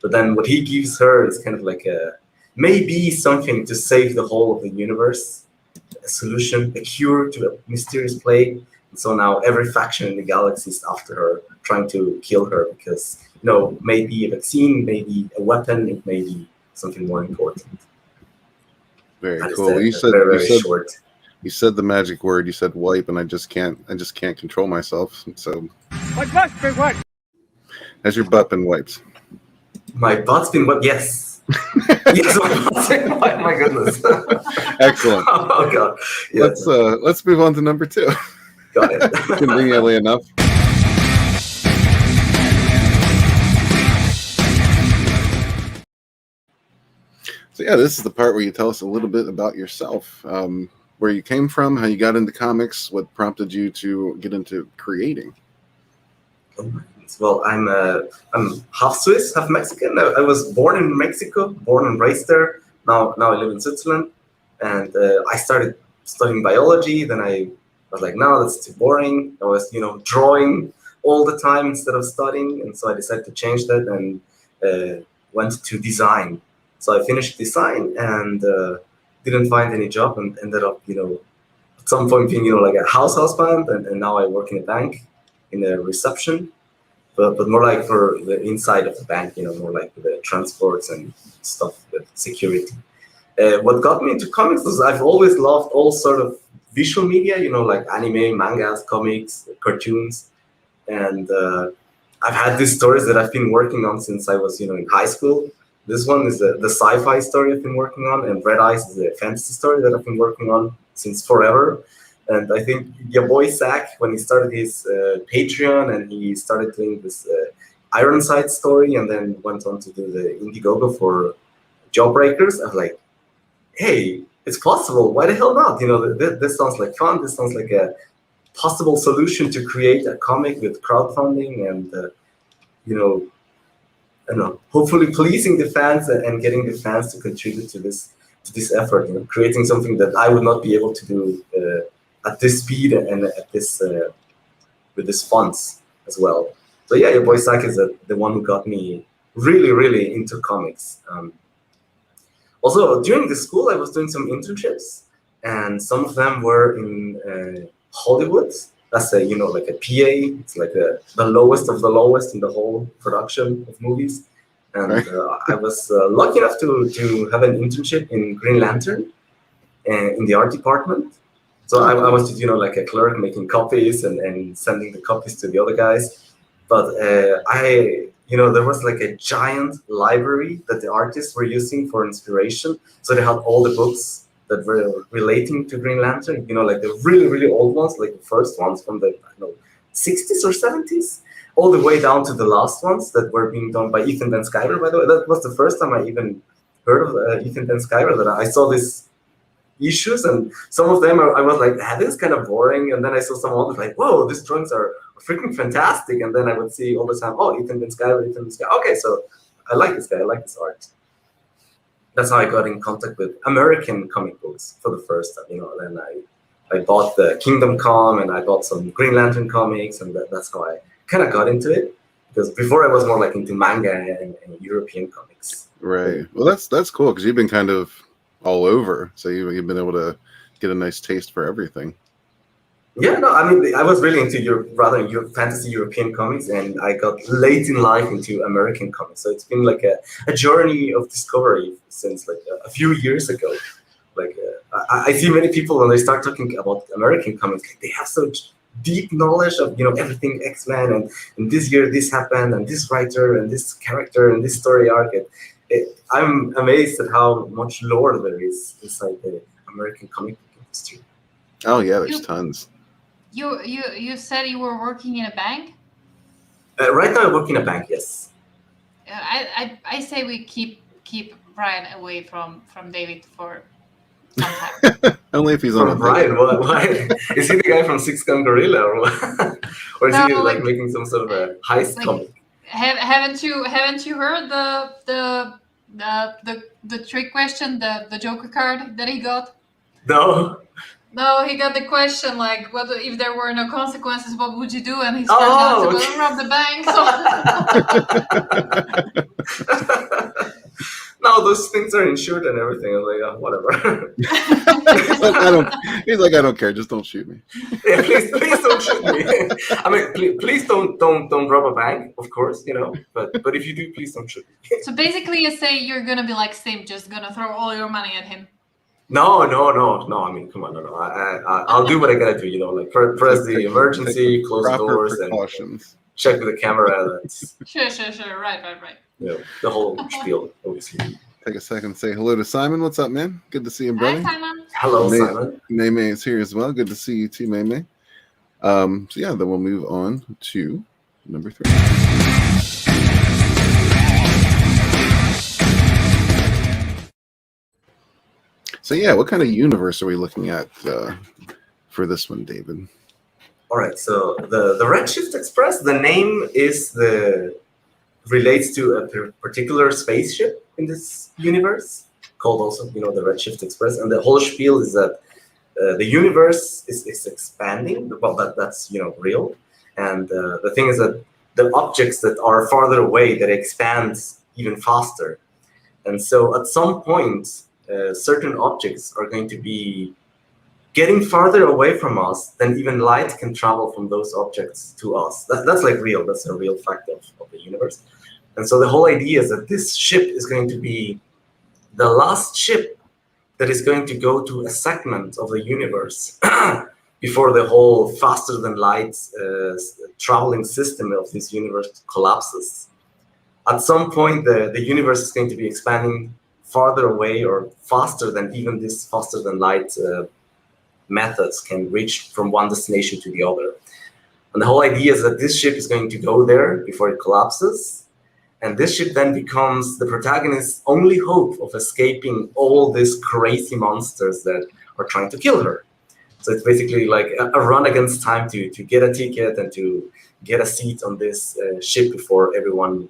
Speaker 8: But then what he gives her is kind of like maybe something to save the whole of the universe, a solution, a cure to a mysterious plague. And so now every faction in the galaxy is after her, trying to kill her because, maybe a vaccine, maybe a weapon, it may be something more important.
Speaker 4: Very
Speaker 8: That is
Speaker 4: cool.
Speaker 8: very short.
Speaker 4: You said the magic word. You said wipe, and I just can't control myself. So, has your butt been wiped?
Speaker 8: My butt's been wiped. Yes. Yes, my butt's been wiped. My goodness.
Speaker 4: Excellent.
Speaker 8: Oh God. Yes.
Speaker 4: Let's move on to number 2.
Speaker 8: Got it.
Speaker 4: Conveniently enough. So yeah, this is the part where you tell us a little bit about yourself, where you came from, how you got into comics, what prompted you to get into creating.
Speaker 8: Oh my goodness. Well, I'm half Swiss, half Mexican. I was born in Mexico, born and raised there. Now I live in Switzerland, and I started studying biology. Then I was like, no, that's too boring. I was, drawing all the time instead of studying, and so I decided to change that and went to design. So I finished design and didn't find any job and ended up, at some point being, like a house husband, and now I work in a bank in a reception, but more like for the inside of the bank, more like the transports and stuff with security. What got me into comics was I've always loved all sort of visual media, like anime, mangas, comics, cartoons, and I've had these stories that I've been working on since I was, in high school. This one is the sci-fi story I've been working on, and Red Eyes is a fantasy story that I've been working on since forever. And I think your boy Zach, when he started his Patreon and he started doing this Ironside story and then went on to do the Indiegogo for Jawbreakers, I was like, hey, it's possible. Why the hell not? This sounds like fun. This sounds like a possible solution to create a comic with crowdfunding and, I don't know, hopefully pleasing the fans and getting the fans to contribute to this effort, creating something that I would not be able to do at this speed and at this with this funds as well. So yeah, your boy Zach is the one who got me really, really into comics. Also, during the school, I was doing some internships, and some of them were in Hollywood. That's like a PA. It's like the lowest of the lowest in the whole production of movies. And I was lucky enough to have an internship in Green Lantern in the art department. So I was just, like a clerk making copies and sending the copies to the other guys. But there was like a giant library that the artists were using for inspiration. So they had all the books that were relating to Green Lantern, like the really, really old ones, like the first ones from the 60s or 70s, all the way down to the last ones that were being done by Ethan Van Sciver, by the way. That was the first time I even heard of Ethan Van Sciver, that I saw these issues, and some of them I was like, this is kind of boring, and then I saw some others like, whoa, these drawings are freaking fantastic, and then I would see all the time, oh, Ethan Van Sciver, okay, so I like this guy, I like this art. That's how I got in contact with American comic books for the first time, then I bought the Kingdom Come, and I bought some Green Lantern comics, and that's how I kind of got into it, because before I was more like into manga and European comics.
Speaker 4: Right. Well, that's cool, because you've been kind of all over, so you've been able to get a nice taste for everything.
Speaker 8: Yeah, no, I mean, I was really into your fantasy European comics, and I got late in life into American comics. So it's been like a journey of discovery since like a few years ago. Like I see many people when they start talking about American comics, like they have such deep knowledge of everything X-Men, and this year this happened, and this writer and this character and this story arc. I'm amazed at how much lore there is inside the American comic book industry.
Speaker 4: Oh yeah, there's tons.
Speaker 5: You said you were working in a bank?
Speaker 8: Right now, I work in a bank. Yes.
Speaker 5: I say we keep Brian away from David for some time.
Speaker 4: Only if he's on a
Speaker 8: From
Speaker 4: date.
Speaker 8: Brian, why? Is he the guy from Six Gun Gorilla, or what? Or is
Speaker 5: No,
Speaker 8: he
Speaker 5: like-
Speaker 8: making some sort of a heist
Speaker 5: like-
Speaker 8: comic?
Speaker 5: Haven't you heard the trick question, the Joker card that he got?
Speaker 8: No.
Speaker 5: No, he got the question like, "What if there were no consequences? What would you do?" And his first answer was,
Speaker 8: okay.
Speaker 5: "Rob the bank." So
Speaker 8: No, those things are insured and everything. I'm like, whatever.
Speaker 4: He's like, I don't care. Just don't shoot me.
Speaker 8: Yeah, please don't shoot me. I mean, please don't rob a bank, of course, But if you do, please don't shoot me.
Speaker 5: So basically, you say you're gonna be like Sim, just gonna throw all your money at him.
Speaker 8: No. I mean, come on, no. I'll do what I gotta do. Like press the emergency, close the
Speaker 4: Proper
Speaker 8: doors,
Speaker 4: precautions.
Speaker 8: and check with the camera. That's
Speaker 5: Sure. Right.
Speaker 8: the whole spiel, obviously.
Speaker 4: Take a second to say hello to Simon. What's up, man? Good to see you, brother.
Speaker 5: Hi, Simon.
Speaker 8: Hello,
Speaker 4: May-
Speaker 8: Simon.
Speaker 4: May is here as well. Good to see you too, May. So yeah, then we'll move on to number 3. So yeah, what kind of universe are we looking at for this one, David?
Speaker 8: All right, so the Redshift Express, the name relates to a particular spaceship in this universe, called also, the Redshift Express. And the whole spiel is that the universe is expanding, but that's, certain And the thing is that the objects that are farther away, that expand even faster. And so at some point, certain objects are going to be getting farther away from us than even light can travel from those objects to us. That's like real. That's a real fact of the universe. And so the whole idea is that this ship is going to be the last ship that is going to go to a segment of the universe before the whole faster than light traveling system of this universe collapses. At some point, the universe is going to be expanding farther away or faster than even this faster than light methods can reach from one destination to the other. And the whole idea is that this ship is going to go there before it collapses. And this ship then becomes the protagonist's only hope of escaping all these crazy monsters that are trying to kill her. So it's basically like a run against time to get a ticket and to get a seat on this ship before everyone,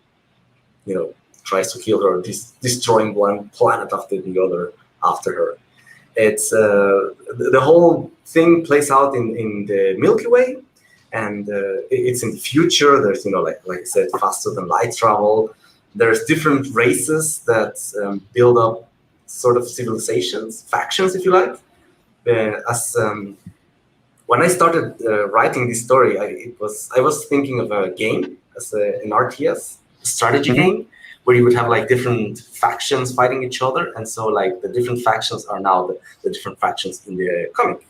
Speaker 8: tries to kill her, destroying one planet after the other after her. It's the whole thing plays out in the Milky Way, and it's in the future. There's like I said, faster than light travel. There's different races that build up sort of civilizations, factions, if you like. When I started writing this story, I was thinking of a game as an RTS, a strategy game, where you would have like different factions fighting each other, and so like the different factions are now the different factions in the comic.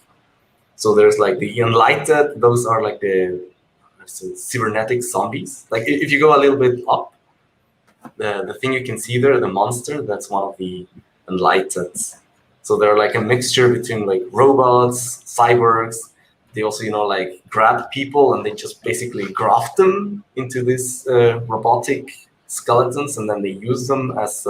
Speaker 8: So there's like the Enlightened; those are like the cybernetic zombies. Like if you go a little bit up, the thing you can see there, the monster, that's one of the Enlightened. So they're like a mixture between like robots, cyborgs. They also, like grab people and they just basically graft them into this robotic skeletons, and then they use them as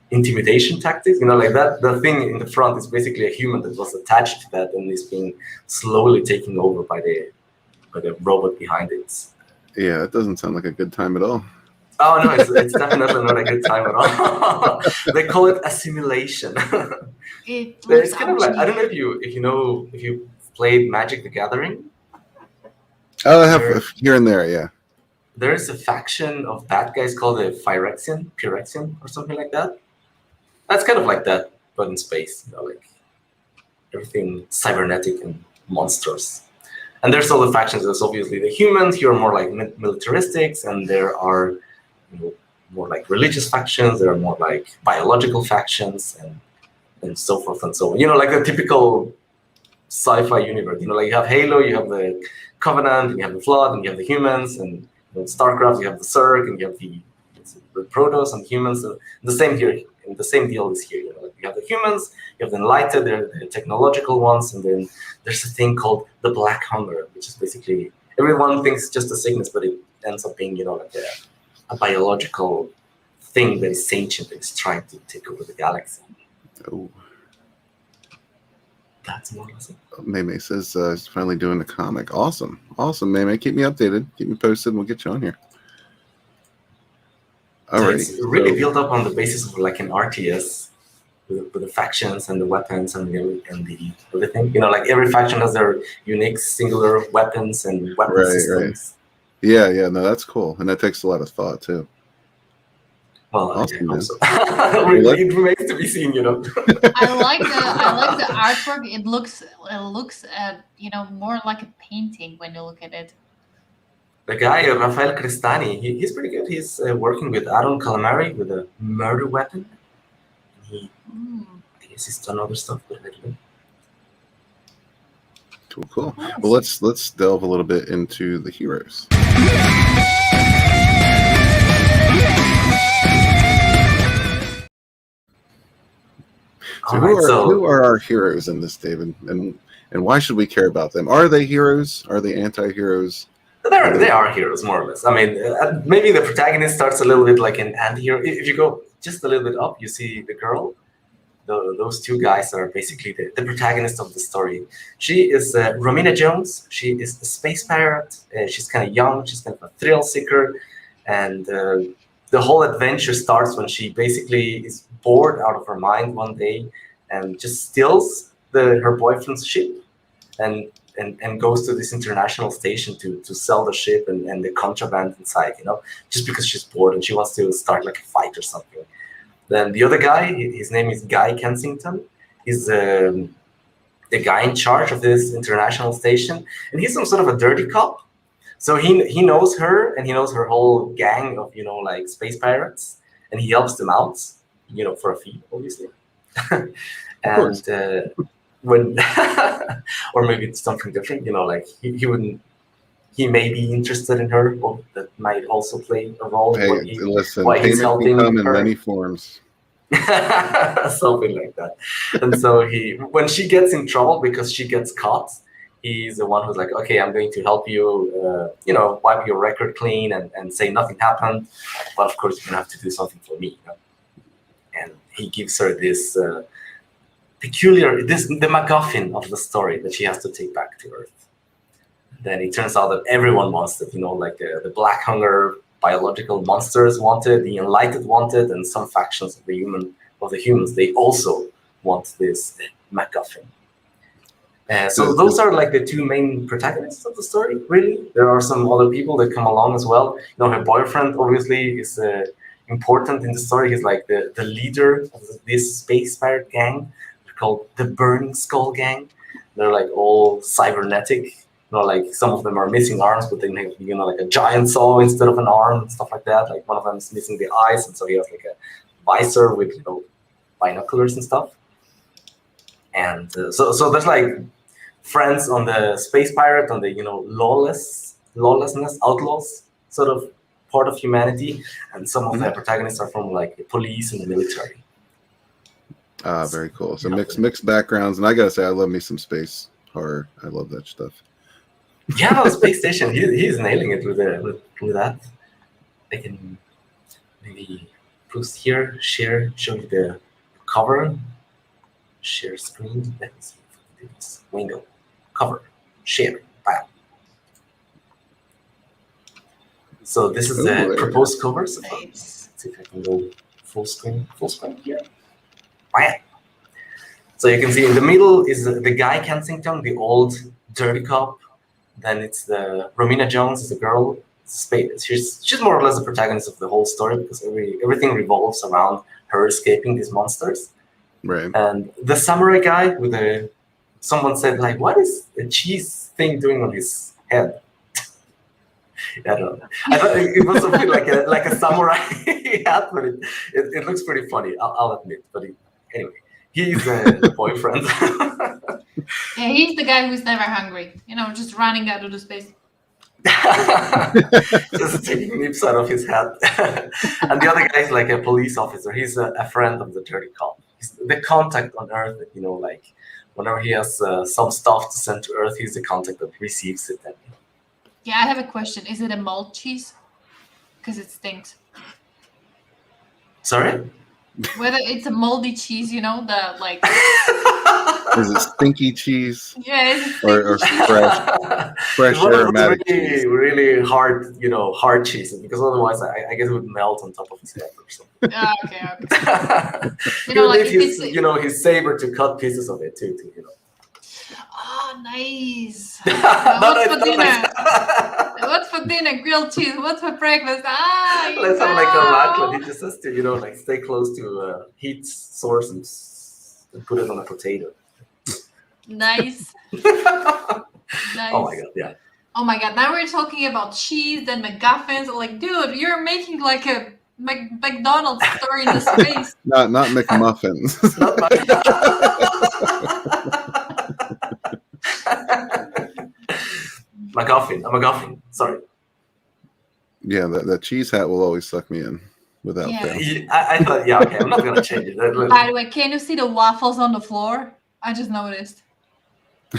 Speaker 8: intimidation tactics. Like that. The thing in the front is basically a human that was attached to that and is being slowly taken over by the robot behind it.
Speaker 4: Yeah, it doesn't sound like a good time at all.
Speaker 8: Oh no, it's definitely not a good time at all. They call it assimilation. It's kind of like, I don't know if you played Magic the Gathering.
Speaker 4: Oh, I have here and there, yeah.
Speaker 8: There's a faction of bad guys called the Phyrexian, or something like that. That's kind of like that, but in space, like everything cybernetic and monstrous. And there's all the factions. There's obviously the humans who are more like militaristics, and there are more like religious factions. There are more like biological factions, and so forth and so on. Like a typical sci-fi universe. Like you have Halo, you have the Covenant, you have the Flood, and you have the humans, and in StarCraft you have the Zerg, and you have the Protoss and humans. And the same here, and the same deal is here. Like you have the humans, you have the Enlightened, they're the technological ones, and then there's a thing called the Black Hunger, which is basically everyone thinks it's just a sickness, but it ends up being, like a biological thing that is sentient, that is trying to take over the galaxy.
Speaker 4: Oh,
Speaker 8: That's more or less it.
Speaker 4: Maymay says he's finally doing the comic. Awesome, Maymay. Keep me updated. Keep me posted, and we'll get you on here. All right.
Speaker 8: It's really built up on the basis of like an RTS with the factions and the weapons and the everything. Like every faction has their unique singular weapons and weapon systems.
Speaker 4: Right. Yeah. No, that's cool, and that takes a lot of thought too.
Speaker 8: Well,
Speaker 4: awesome,
Speaker 8: so. It remains to be seen,
Speaker 5: I like the artwork. It looks more like a painting when you look at it.
Speaker 8: The guy, Rafael Cristani, he's pretty good. He's working with Aaron Calamari with a murder weapon. I guess he's done other stuff, but I don't know.
Speaker 4: Cool. Well, let's delve a little bit into the heroes. So who are our heroes in this, David? And why should we care about them? Are they heroes? Are they anti-heroes?
Speaker 8: They are heroes, more or less. I mean, maybe the protagonist starts a little bit like an anti-hero. If you go just a little bit up, you see the girl. Those two guys are basically the protagonist of the story. She is Romina Jones. She is a space pirate. She's kind of young. She's kind of a thrill seeker. And the whole adventure starts when she basically is bored out of her mind one day and just steals her boyfriend's ship and goes to this international station to sell the ship and the contraband inside, just because she's bored and she wants to start like a fight or something. Then the other guy, his name is Guy Kensington. He's the guy in charge of this international station, and he's some sort of a dirty cop. So he knows her, and he knows her whole gang of like space pirates, and he helps them out, for a fee, obviously. And when or maybe it's something different, like he may be interested in her, or that might also play a role.
Speaker 4: Hey, listen, payment can come in many forms.
Speaker 8: Something like that. And so when she gets in trouble because she gets caught, he's the one who's like, okay, I'm going to help you, wipe your record clean and say nothing happened. But of course, you're gonna have to do something for me. And he gives her this the MacGuffin of the story that she has to take back to Earth. Then it turns out that everyone wants it, like the Black Hunger biological monsters wanted, the Enlightened wanted, and some factions of the humans, they also want this MacGuffin. So those are like the two main protagonists of the story, really. There are some other people that come along as well. Her boyfriend obviously is important in the story. He's like the leader of this space pirate gang. They're called the Burning Skull Gang. They're like all cybernetic. Like some of them are missing arms, but they have, like a giant saw instead of an arm and stuff like that. Like one of them is missing the eyes, and so he has like a visor with, binoculars and stuff. And so there's like friends on the space pirate, on the, lawlessness, outlaws sort of part of humanity. And some of the protagonists are from like the police and the military.
Speaker 4: Very cool. So mixed backgrounds. And I gotta say, I love me some space horror. I love that stuff.
Speaker 8: Yeah, the space station. He's nailing it with that. I can maybe post here, show you the cover, share screen. Let me see if I can do this. Window, cover, share, bam. So this is the proposed cover. So let's see if I can go full screen here. Bam. So you can see in the middle is the Guy Kensington, the old dirty cop. Then it's the Romina Jones is the girl. She's more or less the protagonist of the whole story because everything revolves around her escaping these monsters.
Speaker 4: Right.
Speaker 8: And the samurai guy someone said like, what is a cheese thing doing on his head? I don't know. I thought it was something like a samurai hat, but it looks pretty funny. I'll admit. But anyway, he's the boyfriend.
Speaker 5: Yeah, he's the guy who's never hungry. Just running out of the space.
Speaker 8: Just taking nips out of his hat. And the other guy is like a police officer. He's a friend of the dirty cop. He's the contact on Earth that, whenever he has some stuff to send to Earth, he's the contact that receives it. And
Speaker 5: Yeah, I have a question. Is it a mold cheese? Because it stinks.
Speaker 8: Sorry?
Speaker 5: Whether it's a moldy cheese, you know, the like.
Speaker 4: Is it stinky cheese
Speaker 5: Yeah, it's a
Speaker 4: or
Speaker 5: stinky cheese.
Speaker 4: fresh
Speaker 8: It's one of those
Speaker 4: aromatic
Speaker 8: really,
Speaker 4: cheese?
Speaker 8: really hard, hard cheeses, because otherwise I guess it would melt on top of his head or something.
Speaker 5: Okay.
Speaker 8: You
Speaker 5: know, like
Speaker 8: need his, his saber to cut pieces of it too.
Speaker 5: Oh, nice.
Speaker 8: No,
Speaker 5: What's
Speaker 8: it's
Speaker 5: for
Speaker 8: not
Speaker 5: dinner?
Speaker 8: nice.
Speaker 5: What's for dinner? Grilled cheese. What's for breakfast?
Speaker 8: Let's have like a raclette. He just has to, like stay close to heat source and put it on a potato.
Speaker 5: Nice. Nice.
Speaker 8: Oh my god, yeah.
Speaker 5: Oh my god, now we're talking about cheese, then McGuffins. Like, dude, you're making like a McDonald's story in the space.
Speaker 4: Not McMuffins.
Speaker 8: Not McGuffin. A McGuffin. Sorry.
Speaker 4: Yeah, that cheese hat will always suck me in without fail.
Speaker 8: I thought, yeah, okay, I'm not gonna change it.
Speaker 5: By the way, can you see the waffles on the floor? I just noticed.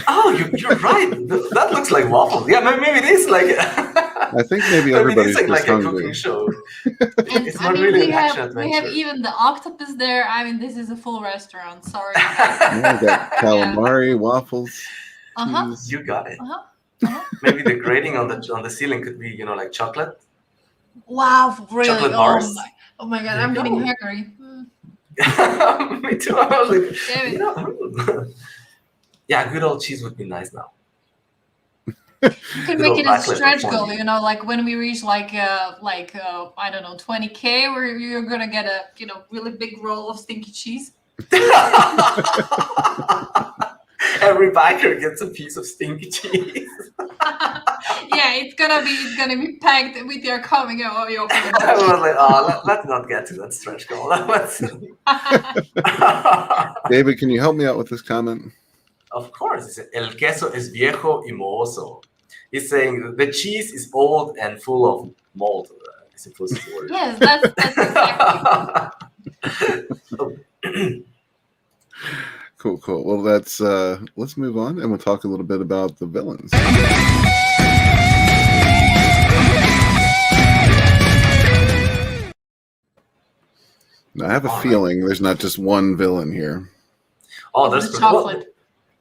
Speaker 8: Oh, you're right. That looks like waffles. Yeah, maybe it is like.
Speaker 4: I think maybe everybody's
Speaker 8: it's like
Speaker 4: just
Speaker 8: a cooking
Speaker 4: hungry.
Speaker 8: show.
Speaker 5: And
Speaker 8: It's not really an action
Speaker 5: we
Speaker 8: adventure.
Speaker 5: have even the octopus there. I mean, this is a full restaurant. Sorry.
Speaker 4: Yeah, we got calamari, waffles.
Speaker 5: Uh-huh.
Speaker 4: cheese.
Speaker 8: You got it.
Speaker 5: Uh-huh.
Speaker 8: Maybe the grating on the ceiling could be, like chocolate.
Speaker 5: Wow, really?
Speaker 8: Chocolate bars.
Speaker 5: Oh my god,
Speaker 8: There
Speaker 5: I'm
Speaker 8: you
Speaker 5: getting
Speaker 8: go.
Speaker 5: hungry.
Speaker 8: Me too. I was like,
Speaker 5: Damn it.
Speaker 8: yeah, good old cheese would be nice now.
Speaker 5: You can make it a
Speaker 8: raclette
Speaker 5: stretch
Speaker 8: for
Speaker 5: goal,
Speaker 8: me.
Speaker 5: like when we reach like I don't know, 20K, where you're gonna get a really big roll of stinky cheese.
Speaker 8: Every biker gets a piece of stinky cheese.
Speaker 5: Yeah, it's gonna be packed with your coming. Oh, you open the
Speaker 8: I
Speaker 5: box.
Speaker 8: was like, let's not get to that stretch goal.
Speaker 4: David, can you help me out with this comment?
Speaker 8: Of course, he said, el queso es viejo y mohoso. He's saying the cheese is old and full of mold. I suppose it's the word.
Speaker 5: Yes, that's exactly.
Speaker 4: Cool. Well, let's move on and we'll talk a little bit about the villains. Now, I have a feeling there's not just one villain here.
Speaker 8: Oh, there's
Speaker 5: The chocolate.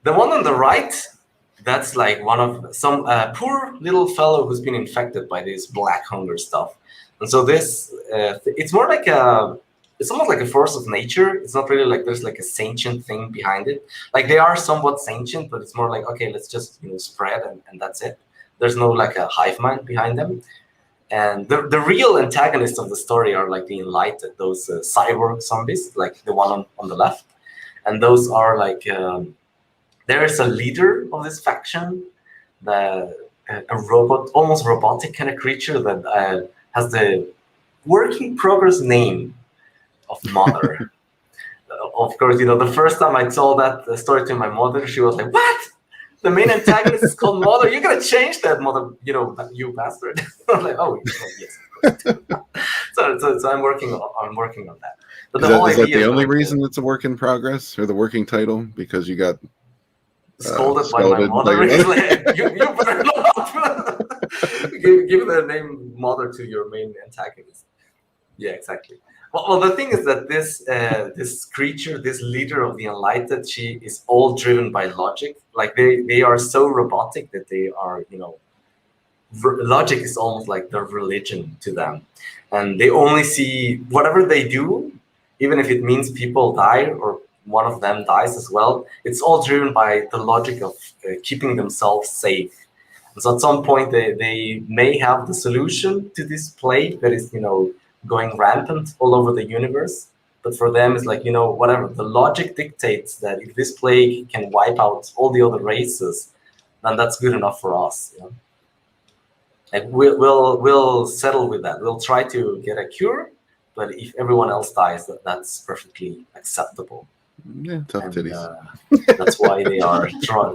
Speaker 8: The one on the right, that's like one of some poor little fellow who's been infected by this black hunger stuff. And so this, it's more like it's almost like a force of nature. It's not really like there's like a sentient thing behind it. Like they are somewhat sentient, but it's more like, okay, let's just spread and that's it. There's no like a hive mind behind them. And the real antagonists of the story are like the Enlightened, those cyborg zombies, like the one on the left. And those are like, there is a leader of this faction, a robot, almost robotic kind of creature that has the work in progress name of Mother. Of course, the first time I told that story to my mother, she was like, "What? The main antagonist is called Mother? You're gonna change that, Mother? You bastard!" I was like, "Oh, yes." So I'm working on that. But
Speaker 4: Is that the only reason it's a work in progress or the working title? Because you got
Speaker 8: scolded by my mother. Like, you better not give the name Mother to your main antagonist. Yeah, exactly. Well, the thing is that this creature, this leader of the Enlightened, she is all driven by logic. Like they are so robotic that they are, logic is almost like their religion to them, and they only see whatever they do, even if it means people die or one of them dies as well. It's all driven by the logic of keeping themselves safe. And so at some point they may have the solution to this plague that is, going rampant all over the universe. But for them, it's like, whatever. The logic dictates that if this plague can wipe out all the other races, then that's good enough for us. Like we'll settle with that. We'll try to get a cure, but if everyone else dies, that's perfectly acceptable.
Speaker 4: Yeah, tough titties.
Speaker 8: That's why they are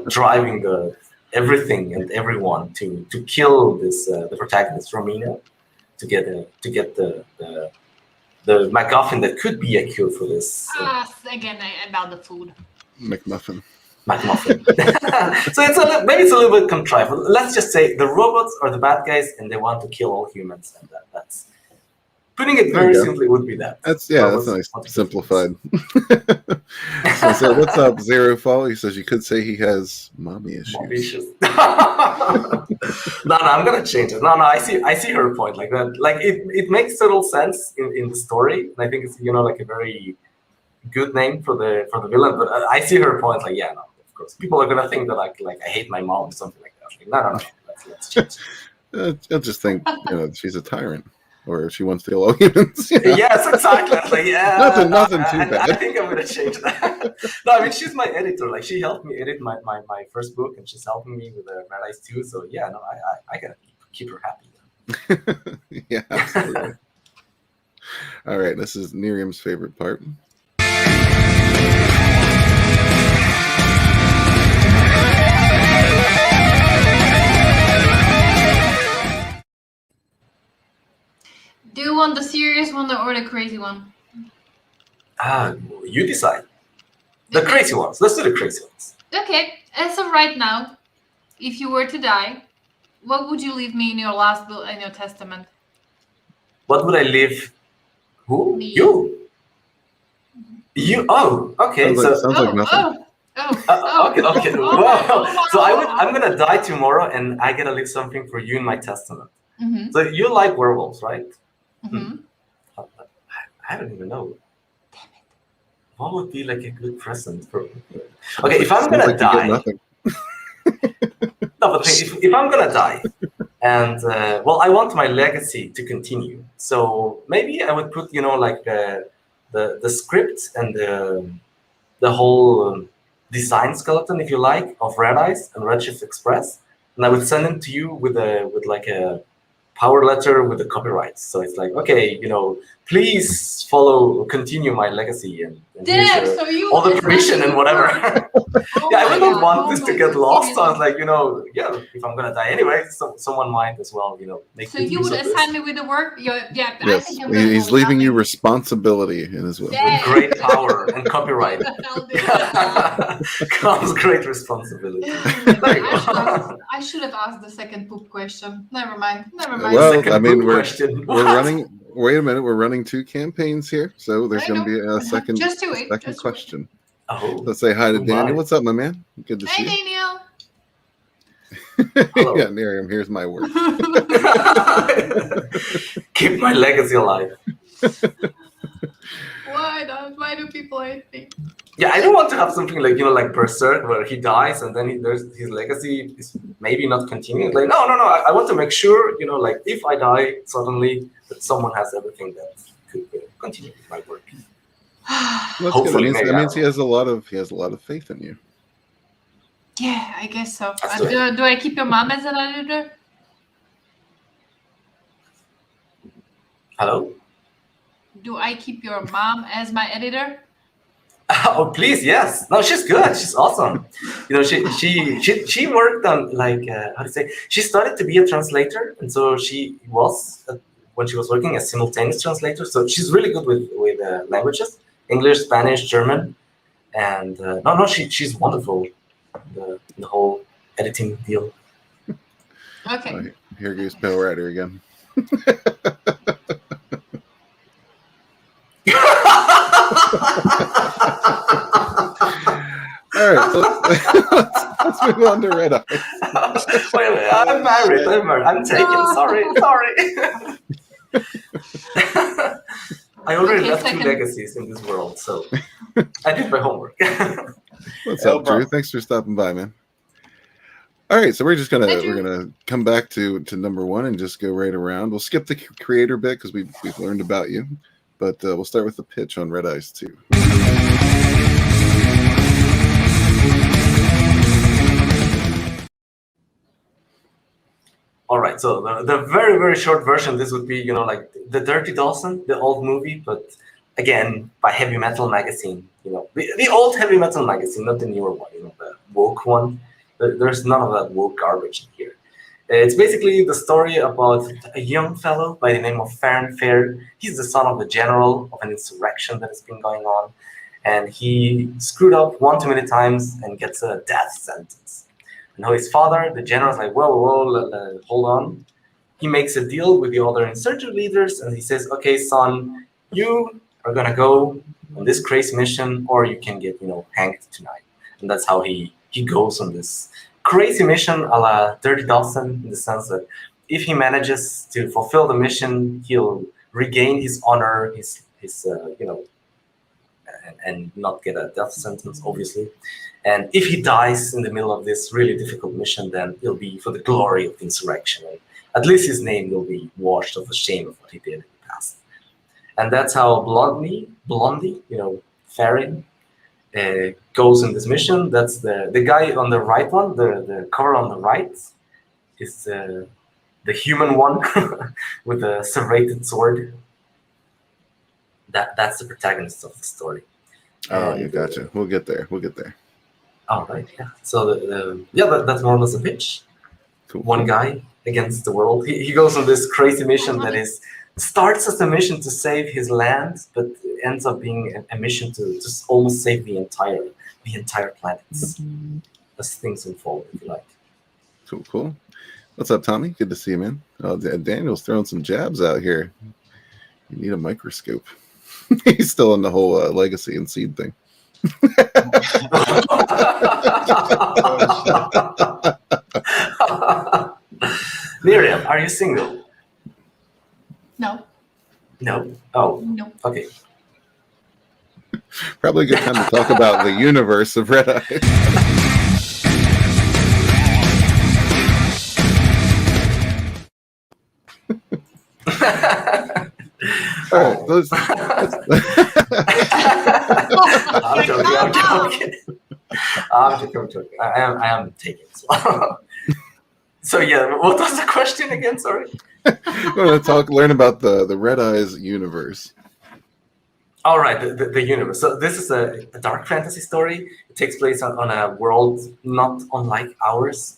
Speaker 8: driving everything and everyone to kill this the protagonist Romina, to get the MacGuffin that could be a cure for this.
Speaker 5: Again, about the food.
Speaker 4: McMuffin.
Speaker 8: McMuffin. So maybe it's a little bit contrived. Let's just say the robots are the bad guys, and they want to kill all humans, and that's putting it very simply would be that.
Speaker 4: That's nice simplified. So what's up, Zero Fall? He says you could say he has mommy issues.
Speaker 8: No, I'm gonna change it. No, I see her point. Like that, like it makes total sense in the story, and I think it's like a very good name for the villain. But I see her point. Like, yeah, no, of course, people are gonna think that like I hate my mom or something like that. Like, no, let's change it.
Speaker 4: I'll just think she's a tyrant. Or she wants to kill all humans.
Speaker 8: Yes, exactly. Like, yeah,
Speaker 4: nothing too bad.
Speaker 8: I think I'm gonna change that. No, I mean she's my editor. Like she helped me edit my first book, and she's helping me with Red Eyes too. So yeah, no, I gotta keep her happy.
Speaker 4: Yeah, absolutely. All right, this is NyRiam's favorite part.
Speaker 5: Do you want the serious one or the crazy one?
Speaker 8: You decide. The crazy ones. Let's do the crazy ones.
Speaker 5: Okay. As of right now, if you were to die, what would you leave me in your last will in your testament?
Speaker 8: What would I leave? Who?
Speaker 5: Me.
Speaker 8: You. You. Oh, okay.
Speaker 4: Sounds like nothing.
Speaker 8: Okay. Wow. So I'm gonna die tomorrow, and I gotta leave something for you in my testament.
Speaker 5: Mm-hmm.
Speaker 8: So you like werewolves, right?
Speaker 5: Mm-hmm.
Speaker 8: I don't even know. Damn it. What would be like a good present for? Okay, if I'm gonna die. No, but if I'm gonna die, and I want my legacy to continue. So maybe I would put like the script and the whole design skeleton, if you like, of Red Eyes and Redshift Express, and I would send them to you with like a power letter with the copyrights. So it's like, okay, please continue my legacy and
Speaker 5: Damn, so you
Speaker 8: all the permission and whatever. Yeah, I wouldn't want this to get lost. So I was like, if I'm gonna die anyway, someone might as well, make.
Speaker 5: So you would assign me with the work? Yeah.
Speaker 4: Yes, he's leaving you responsibility in his will.
Speaker 8: With great power and copyright comes great responsibility.
Speaker 5: I should have asked the second poop question. Never mind.
Speaker 4: Well, I mean, we're running. Wait a minute, we're running 2 campaigns here, so there's going to be a second question.
Speaker 8: Oh,
Speaker 4: let's say hi to Daniel. What's up, my man? Good to see you.
Speaker 5: Hey, Daniel.
Speaker 4: Yeah, NyRiam, here's my word.
Speaker 8: Keep my legacy alive.
Speaker 5: Why do people hate me?
Speaker 8: Yeah, I don't want to have something like like Berserk, where he dies and then his legacy is maybe not continuing. Like no. I want to make sure like if I die suddenly, that someone has everything that could continue with my work.
Speaker 4: Hopefully, that means he has a lot of faith in you.
Speaker 5: Yeah, I guess so. Do I keep your mom as an editor?
Speaker 8: Hello?
Speaker 5: Do I keep your mom as my editor?
Speaker 8: Oh please, yes. No, she's good. She's awesome. She worked on like how to say. She started to be a translator, and so she was when she was working as simultaneous translator. So she's really good with languages: English, Spanish, German, and she's wonderful. The whole editing deal.
Speaker 5: Okay.
Speaker 4: Right, here goes Pale Rider again. All right, so let's move on to Red Eyes.
Speaker 8: Wait a minute, I'm married. I'm taken. Sorry. I already left 2 legacies in this world, so I did my homework.
Speaker 4: What's up, Drew? Thanks for stopping by, man. All right, so we're gonna come back to number 1 and just go right around. We'll skip the creator bit because we've learned about you, but we'll start with the pitch on Red Eyes 2.
Speaker 8: All right, so the very, very short version, this would be, like the Dirty Dozen, the old movie, but again, by Heavy Metal Magazine, the old Heavy Metal Magazine, not the newer one, the woke one. There's none of that woke garbage in here. It's basically the story about a young fellow by the name of Farron Fair. He's the son of a general of an insurrection that has been going on. and he screwed up one too many times and gets a death sentence. And his father, the general, is like, whoa, hold on. He makes a deal with the other insurgent leaders, and he says, okay, son, you are gonna go on this crazy mission, or you can get, hanged tonight. And that's how he goes on this crazy mission a la Dirty Dawson, in the sense that if he manages to fulfill the mission, he'll regain his honor, his and not get a death sentence, obviously. And if he dies in the middle of this really difficult mission, then it'll be for the glory of the insurrection. And at least his name will be washed of the shame of what he did in the past. And that's how Blondie, Farron, goes in this mission. That's the guy on the right one, the cover on the right, is the human one with the serrated sword. That's the protagonist of the story.
Speaker 4: Oh, you gotcha. We'll get there.
Speaker 8: All right, yeah. So that's more or less a pitch.
Speaker 4: Cool.
Speaker 8: One guy against the world. He goes on this crazy mission that starts as a mission to save his land, but ends up being a mission to just almost save the entire planet. As things unfold, if you like.
Speaker 4: Cool. What's up, Tommy? Good to see you, man. Oh, Daniel's throwing some jabs out here. You need a microscope. He's still in the whole legacy and seed thing.
Speaker 8: NyRiam, are you single?
Speaker 5: No.
Speaker 8: No? Oh.
Speaker 5: No.
Speaker 8: Okay.
Speaker 4: Probably a good time to talk about the universe of Red Eye. All right,
Speaker 8: I'm joking. I am taking this one. So yeah, what was the question again? Sorry.
Speaker 4: We're going to learn about the Red Eye's universe.
Speaker 8: All right, the universe. So this is a dark fantasy story. It takes place on a world not unlike ours,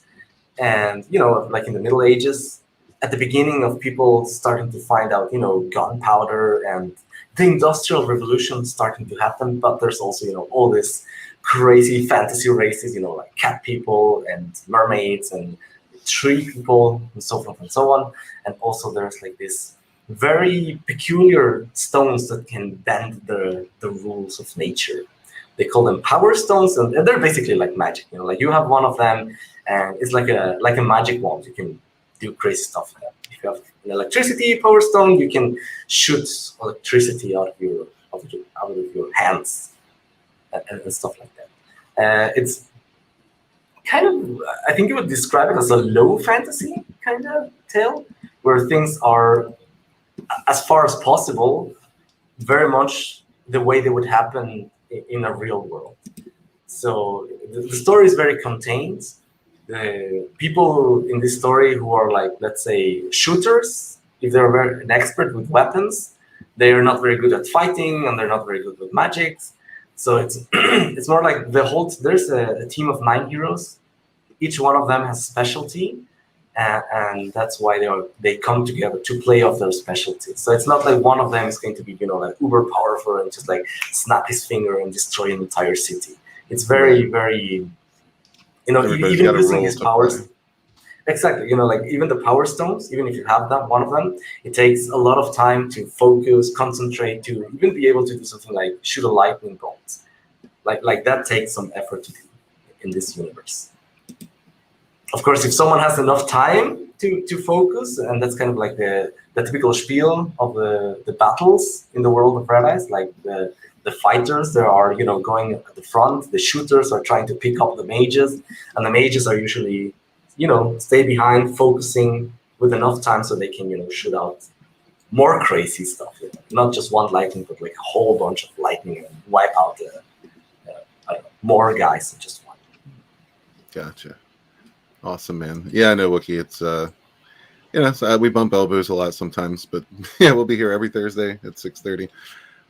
Speaker 8: and like in the Middle Ages, at the beginning of people starting to find out, gunpowder and the Industrial Revolution starting to happen. But there's also, all this crazy fantasy races, like cat people and mermaids and tree people and so forth and so on. And also there's like this very peculiar stones that can bend the rules of nature. They call them power stones, and they're basically like magic. Like you have one of them, and it's like a magic wand. You can do crazy stuff with them. If you have an electricity power stone, you can shoot electricity out of your hands and stuff like that. It's kind of, I think you would describe it as a low fantasy kind of tale, where things are, as far as possible, very much the way they would happen in a real world. So the story is very contained. The people in this story who are like, let's say, shooters, if they're an expert with weapons, they are not very good at fighting and they're not very good with magic. So it's more like there's a team of 9 heroes. Each one of them has specialty, and that's why they come together to play off their specialty. So it's not like one of them is going to be, like uber powerful and just like snap his finger and destroy an entire city. It's very, very, even using his powers. Exactly, like even the power stones, even if you have one of them, it takes a lot of time to focus, concentrate, to even be able to do something like shoot a lightning bolt. Like that takes some effort to do in this universe. Of course, if someone has enough time to focus, and that's kind of like the typical spiel of the battles in the world of Red Eyes, like the fighters, they are, going at the front, the shooters are trying to pick up the mages, and the mages are usually, stay behind, focusing with enough time so they can, shoot out more crazy stuff. Not just one lightning, but like a whole bunch of lightning and wipe out more guys than just one.
Speaker 4: Gotcha. Awesome, man. Yeah, I know, Wookie. It's so we bump elbows a lot sometimes, but yeah, we'll be here every Thursday at 6:30.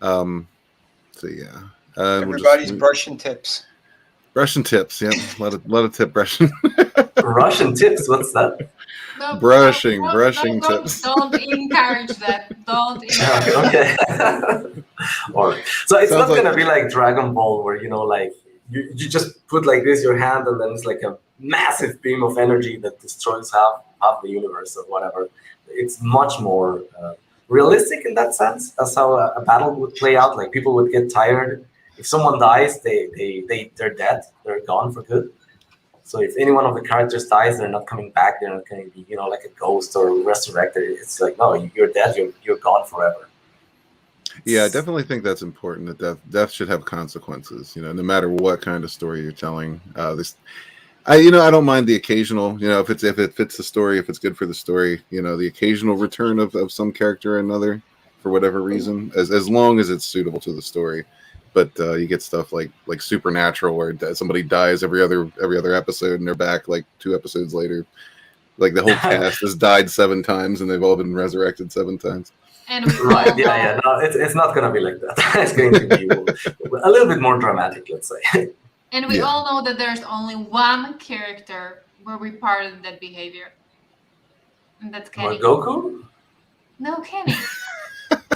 Speaker 4: So yeah,
Speaker 6: everybody's brushing tips.
Speaker 4: Brushing tips, yeah. A lot of tip brushing.
Speaker 8: Russian tips, what's that?
Speaker 5: No,
Speaker 4: brushing
Speaker 5: no,
Speaker 4: tips.
Speaker 5: Don't encourage that. Don't encourage that.
Speaker 8: Okay. All right. So it's
Speaker 4: Sounds
Speaker 8: not gonna
Speaker 4: like-
Speaker 8: be like Dragon Ball, where like you just put like this your hand, and then it's like a massive beam of energy that destroys half the universe or whatever. It's much more realistic in that sense. That's how a battle would play out. Like people would get tired. If someone dies, they're dead. They're gone for good. So if any one of the characters dies, they're not coming back. They're not going to be, like a ghost or resurrected. It's like, no, you're dead. You're gone forever.
Speaker 4: Yeah, I definitely think that's important. That death should have consequences. No matter what kind of story you're telling. I don't mind the occasional. If it fits the story, if it's good for the story. The occasional return of some character or another for whatever reason, as long as it's suitable to the story. But you get stuff like Supernatural, where somebody dies every other episode, and they're back like 2 episodes later. Like the whole cast has died 7 times, and they've all been resurrected 7 times.
Speaker 5: And
Speaker 8: Right? Yeah. No, it's not gonna be like that. It's going to be a little bit more dramatic, let's say.
Speaker 5: And we all know that there's only one character where we pardon that behavior, and that's Kenny.
Speaker 8: What, Goku?
Speaker 5: No, Kenny.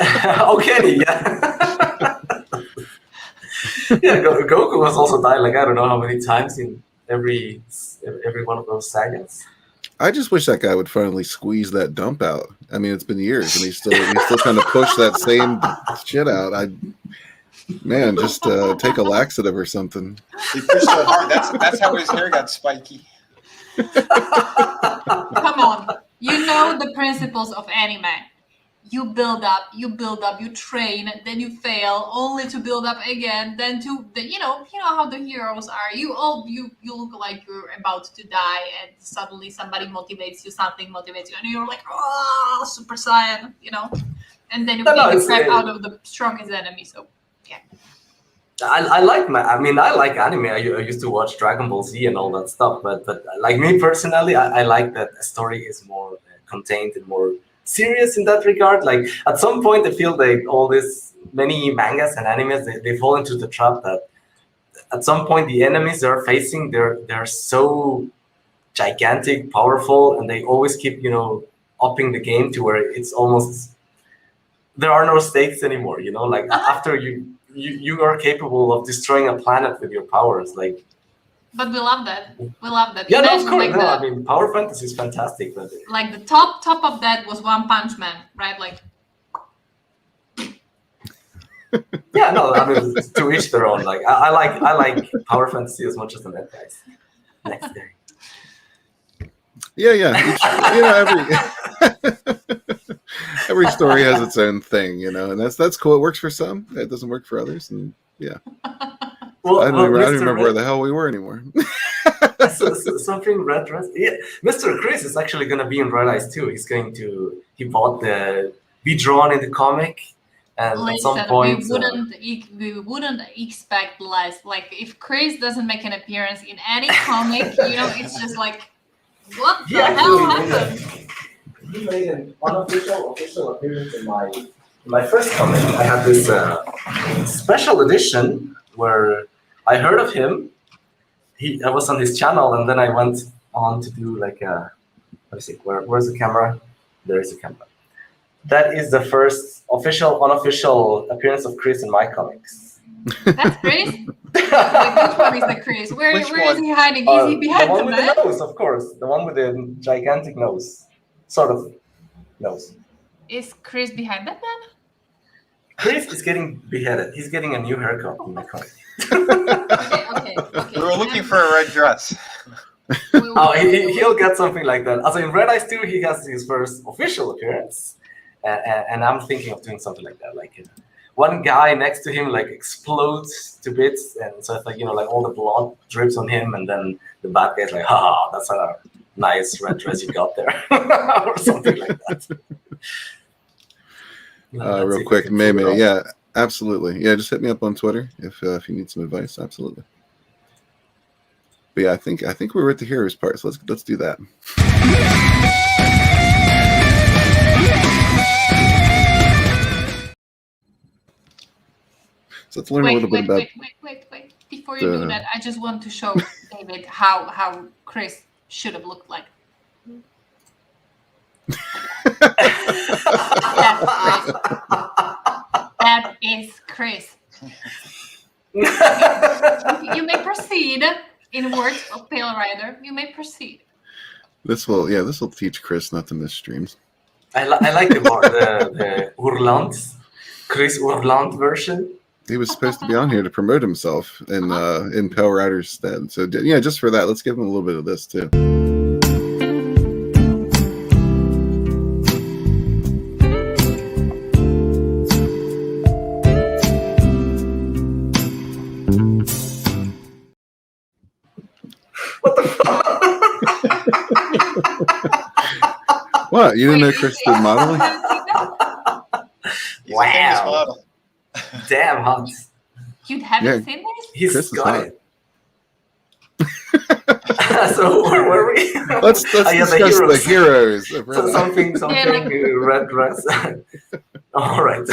Speaker 8: Oh, Kenny, yeah. Yeah, Goku has also died like I don't know how many times in every one of those sagas.
Speaker 4: I just wish that guy would finally squeeze that dump out. I mean, it's been years, and he's still trying to push that same shit out. Just take a laxative or something.
Speaker 6: He pushed so hard. That's how his hair got spiky.
Speaker 5: Come on. You know the principles of anime. You build up, you train, then you fail, only to build up again, then you know how the heroes are. You look like you're about to die, and suddenly somebody motivates you, and you're like, oh, Super Saiyan, and then you get crap out of the strongest enemy. So yeah.
Speaker 8: I like anime. I used to watch Dragon Ball Z and all that stuff, but like me personally, I like that a story is more contained and more serious in that regard. Like at some point, I feel like many mangas and animes they fall into the trap that at some point the enemies they're facing they're so gigantic, powerful, and they always keep upping the game to where it's almost there are no stakes anymore. Like after you are capable of destroying a planet with your powers, like.
Speaker 5: But we love that.
Speaker 8: Yeah, no, of course. Power fantasy is fantastic, but
Speaker 5: like the top of that was One Punch Man, right? Like.
Speaker 8: Yeah, no, to each their own. Like I like power fantasy as much as the net guys. Next day.
Speaker 4: Yeah. Every story has its own thing, and that's cool. It works for some. It doesn't work for others, and yeah.
Speaker 8: Well,
Speaker 4: I don't remember where the hell we were anymore.
Speaker 8: Something Red Dress. Yeah, Mr. Chris is actually going to be in Red Eyes too. He bought the Be Drawn in the comic, and
Speaker 5: listen,
Speaker 8: at some point
Speaker 5: we wouldn't expect less. Like if Chris doesn't make an appearance in any comic, it's just like, what the hell happened?
Speaker 8: He made an unofficial appearance in my first comic. I had this special edition where I heard of him. I was on his channel, and then I went on to do like a. Let me see. Where's the camera? There is a camera. That is the first unofficial appearance of Chris in my comics.
Speaker 5: That's Chris. Which one is the Chris? Where is he hiding? Is he behind
Speaker 8: the one
Speaker 5: the
Speaker 8: with
Speaker 5: man?
Speaker 8: the nose? Of course, the one with the gigantic nose, sort of nose.
Speaker 5: Is Chris behind that man?
Speaker 8: Chris is getting beheaded. He's getting a new haircut in my comic.
Speaker 5: Okay.
Speaker 6: We were looking for a red dress.
Speaker 8: He'll get something like that. Also, in Red Eyes 2, he has his first official appearance, and I'm thinking of doing something like that. Like one guy next to him like explodes to bits, and so it's like like all the blood drips on him, and then the bad guy's like, "Ha, that's a nice red dress you got there," or something like that.
Speaker 4: Real quick, May. Yeah, absolutely. Yeah, just hit me up on Twitter if you need some advice. Absolutely. But yeah, I think we're at the heroes part, so let's do that. So let's learn a little bit about.
Speaker 5: Wait. Before you do that, I just want to show David how Chris should have looked like. That is Chris. You may proceed. In words of Pale Rider, you may proceed.
Speaker 4: This will teach Chris not to miss streams.
Speaker 8: I like the Urland, Chris Urland version.
Speaker 4: He was supposed to be on here to promote himself in Pale Rider's stead. So yeah, just for that, let's give him a little bit of this too. What? You didn't know Chris did modeling?
Speaker 8: Wow. Damn, Hans.
Speaker 5: You haven't seen this?
Speaker 8: He's
Speaker 4: Chris
Speaker 8: got it. So where were we?
Speaker 4: Let's discuss the heroes.
Speaker 8: So something red dress. All right.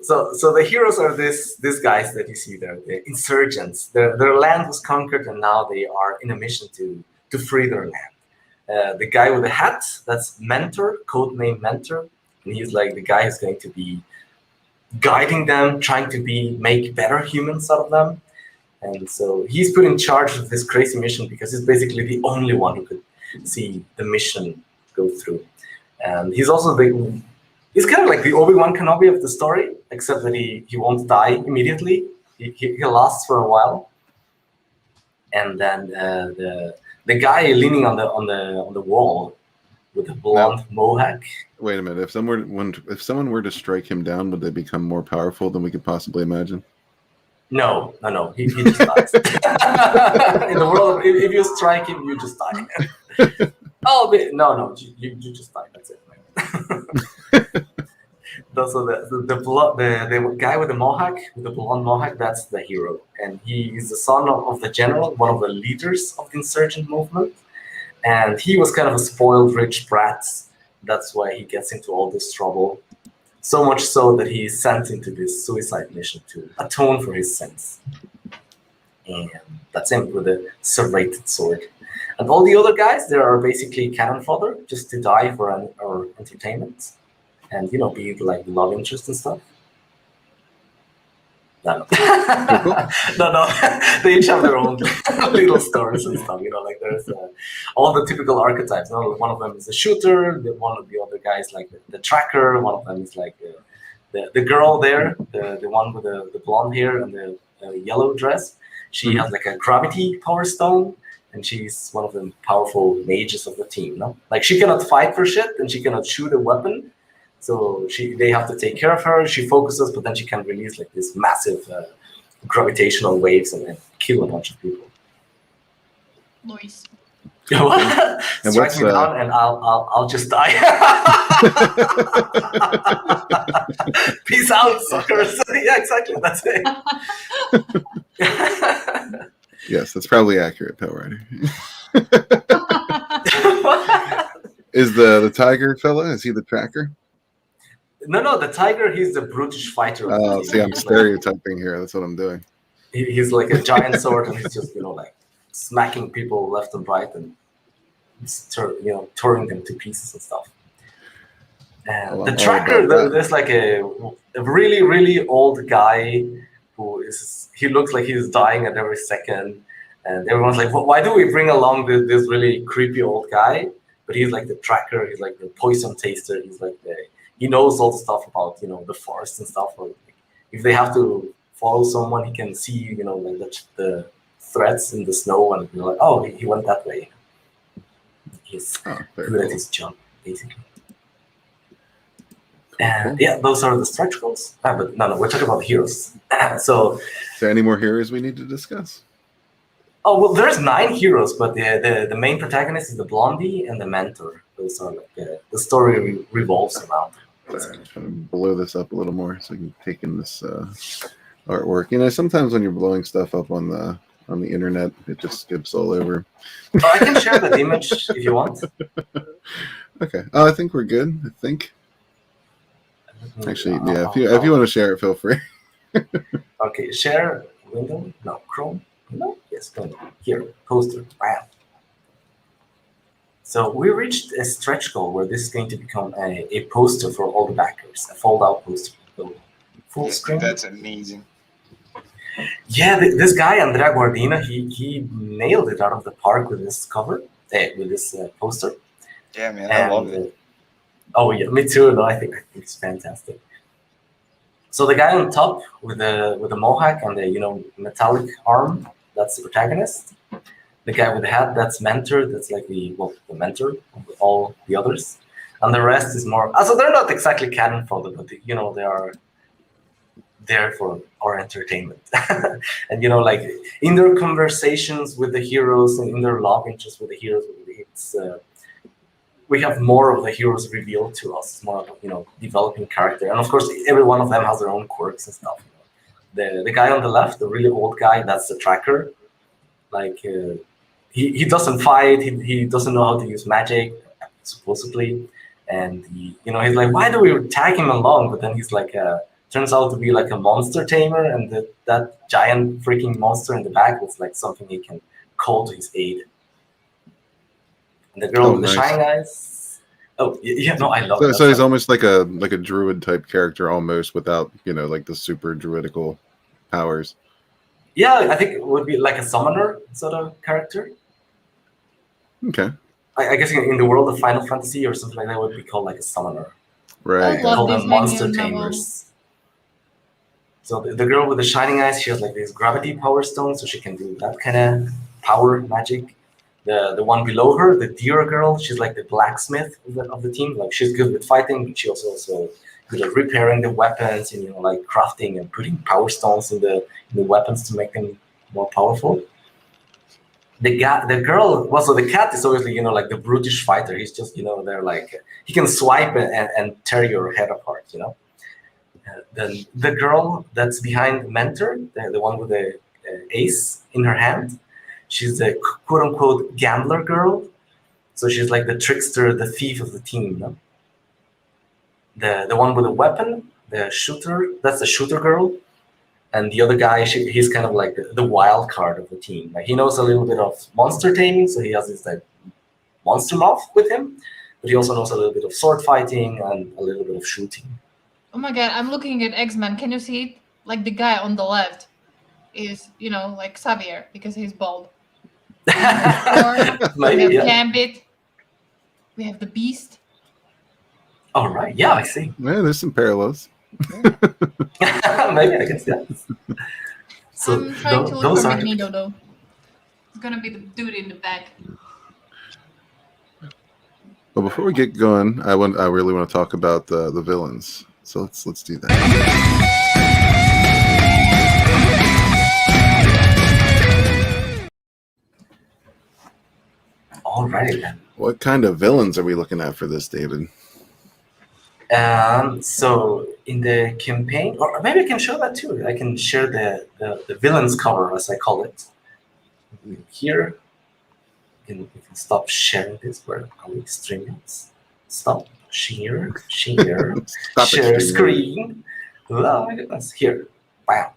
Speaker 8: So the heroes are these guys that you see there, the insurgents. Their land was conquered, and now they are in a mission to free their land. The guy with the hat, that's Mentor, codename Mentor, and he's like the guy who's going to be guiding them, trying to make better humans out of them. And so he's put in charge of this crazy mission because he's basically the only one who could see the mission go through. And he's also he's kind of like the Obi-Wan Kenobi of the story, except that he won't die immediately. He lasts for a while. And then the guy leaning on the wall with the blonde mohawk.
Speaker 4: Wait a minute. If someone were to strike him down, would they become more powerful than we could possibly imagine?
Speaker 8: No. He just dies. In the world, if you strike him, you just die. You just die. That's it. So the guy with the mohawk, with the blonde mohawk, that's the hero, and he is the son of the general, one of the leaders of the insurgent movement, and he was kind of a spoiled rich brat. That's why he gets into all this trouble. So much so that he is sent into this suicide mission to atone for his sins. And that's him with a serrated sword. And all the other guys, they are basically cannon fodder, just to die for our entertainment. And, be like love interest and stuff. No. They each have their own little stories and stuff. Like there's all the typical archetypes. One of them is a shooter. One of the other guys like the tracker. One of them is like the girl there, the one with the blonde hair and the yellow dress. She has like a gravity power stone, and she's one of the powerful mages of the team. No, like she cannot fight for shit, and she cannot shoot a weapon. So they have to take care of her. She focuses, but then she can release like this massive gravitational waves and kill a bunch of people.
Speaker 5: Nice.
Speaker 4: And
Speaker 8: Strike me down, and I'll just die. Peace out, suckers. Yeah, exactly. That's it.
Speaker 4: Yes, that's probably accurate, Pale Rider. Is the tiger fella? Is he the tracker?
Speaker 8: No, the tiger, he's the brutish fighter.
Speaker 4: Oh, see, I'm stereotyping here. That's what I'm doing.
Speaker 8: He's like a giant sword, and he's just, like smacking people left and right and, tearing them to pieces and stuff. And the tracker, there's like a really, really old guy he looks like he's dying at every second. And everyone's like, why do we bring along this really creepy old guy? But he's like the tracker, he's like the poison taster, he's like he knows all the stuff about, the forest and stuff. Or if they have to follow someone, he can see, like the threads in the snow, and you're like, oh, he went that way. He's good at his job, basically. And yeah, those are the stretch goals. But no, we're talking about heroes. So,
Speaker 4: is there any more heroes we need to discuss?
Speaker 8: Oh, well, there's 9 heroes, but the main protagonist is the Blondie and the Mentor. Those are like the story revolves around.
Speaker 4: I'm trying to blow this up a little more so I can take in this artwork. Sometimes when you're blowing stuff up on the internet, it just skips all over.
Speaker 8: Oh, I can share that image if you want.
Speaker 4: Okay. Oh, I think we're good. I think. Actually, yeah. If you want to share it, feel free.
Speaker 8: Okay, share window. No, Chrome. No, yes, window. Here, poster. Wow. So we reached a stretch goal where this is going to become a poster for all the backers, a fold-out poster. So full screen.
Speaker 6: That's amazing.
Speaker 8: Yeah, this guy Andrea Guardina, he nailed it out of the park with this cover, with this poster.
Speaker 6: Yeah, man, I love it.
Speaker 8: Oh yeah, me too. No, I think it's fantastic. So the guy on top with the mohawk and the metallic arm, that's the protagonist. The guy with the hat, that's mentor. That's like the mentor of all the others, and the rest is more. So they're not exactly canon fodder, but they are there for our entertainment. And like in their conversations with the heroes and in their love interest with the heroes, it's we have more of the heroes revealed to us. It's more of developing character, and of course every one of them has their own quirks and stuff. The guy on the left, the really old guy, that's the tracker. Like he doesn't fight. He doesn't know how to use magic, supposedly, and he's like, why do we tag him along? But then he's like, turns out to be like a monster tamer, and that giant freaking monster in the back was like something he can call to his aid. And the girl with the shiny eyes. Oh yeah, no, I love it.
Speaker 4: So he's almost like a druid type character, almost without like the super druidical powers.
Speaker 8: Yeah, I think it would be like a summoner sort of character.
Speaker 4: Okay.
Speaker 8: I guess in the world of Final Fantasy or something like that, would be called like a summoner.
Speaker 4: Right.
Speaker 7: I love
Speaker 8: Called
Speaker 7: these
Speaker 8: them monster
Speaker 7: minion
Speaker 8: tamers. So the girl with the shining eyes, she has like these gravity power stones, so she can do that kind of power magic. The one below her, the deer girl, she's like the blacksmith of the team. Like she's good with fighting, but she also good at repairing the weapons and like crafting and putting power stones in the weapons to make them more powerful. The girl, well, so the cat is obviously like the brutish fighter. He's just they're like he can swipe and tear your head apart. Then the girl that's behind Mentor, the one with the ace in her hand, she's a quote-unquote gambler girl. So she's like the trickster, the thief of the team. The one with the weapon, the shooter, that's the shooter girl. And the other guy, he's kind of like the wild card of the team. Like he knows a little bit of monster taming, so he has this like monster mouth with him. But he also knows a little bit of sword fighting and a little bit of shooting.
Speaker 7: Oh my god, I'm looking at X-Men. Can you see it? Like the guy on the left is, like Xavier because he's bald.
Speaker 8: Maybe,
Speaker 7: we have
Speaker 8: yeah.
Speaker 7: Gambit. We have the Beast.
Speaker 8: All right. Yeah, I see.
Speaker 4: Yeah, there's some parallels.
Speaker 8: Maybe, I guess, yeah. So
Speaker 7: I'm trying to look
Speaker 8: those
Speaker 7: for
Speaker 8: are
Speaker 7: Magneto, though.
Speaker 5: It's gonna be the dude in the back.
Speaker 4: Well, before we get going, I really want to talk about the villains. So let's do that.
Speaker 8: all right then.
Speaker 4: What kind of villains are we looking at for this, David?
Speaker 8: So in the campaign, or maybe I can show that too. I can share the villains cover, as I call it. Here, we can stop sharing this. Where are we streaming? Stop. Share.
Speaker 4: Stop
Speaker 8: share
Speaker 4: it,
Speaker 8: screen. Oh my goodness. Here. Bam.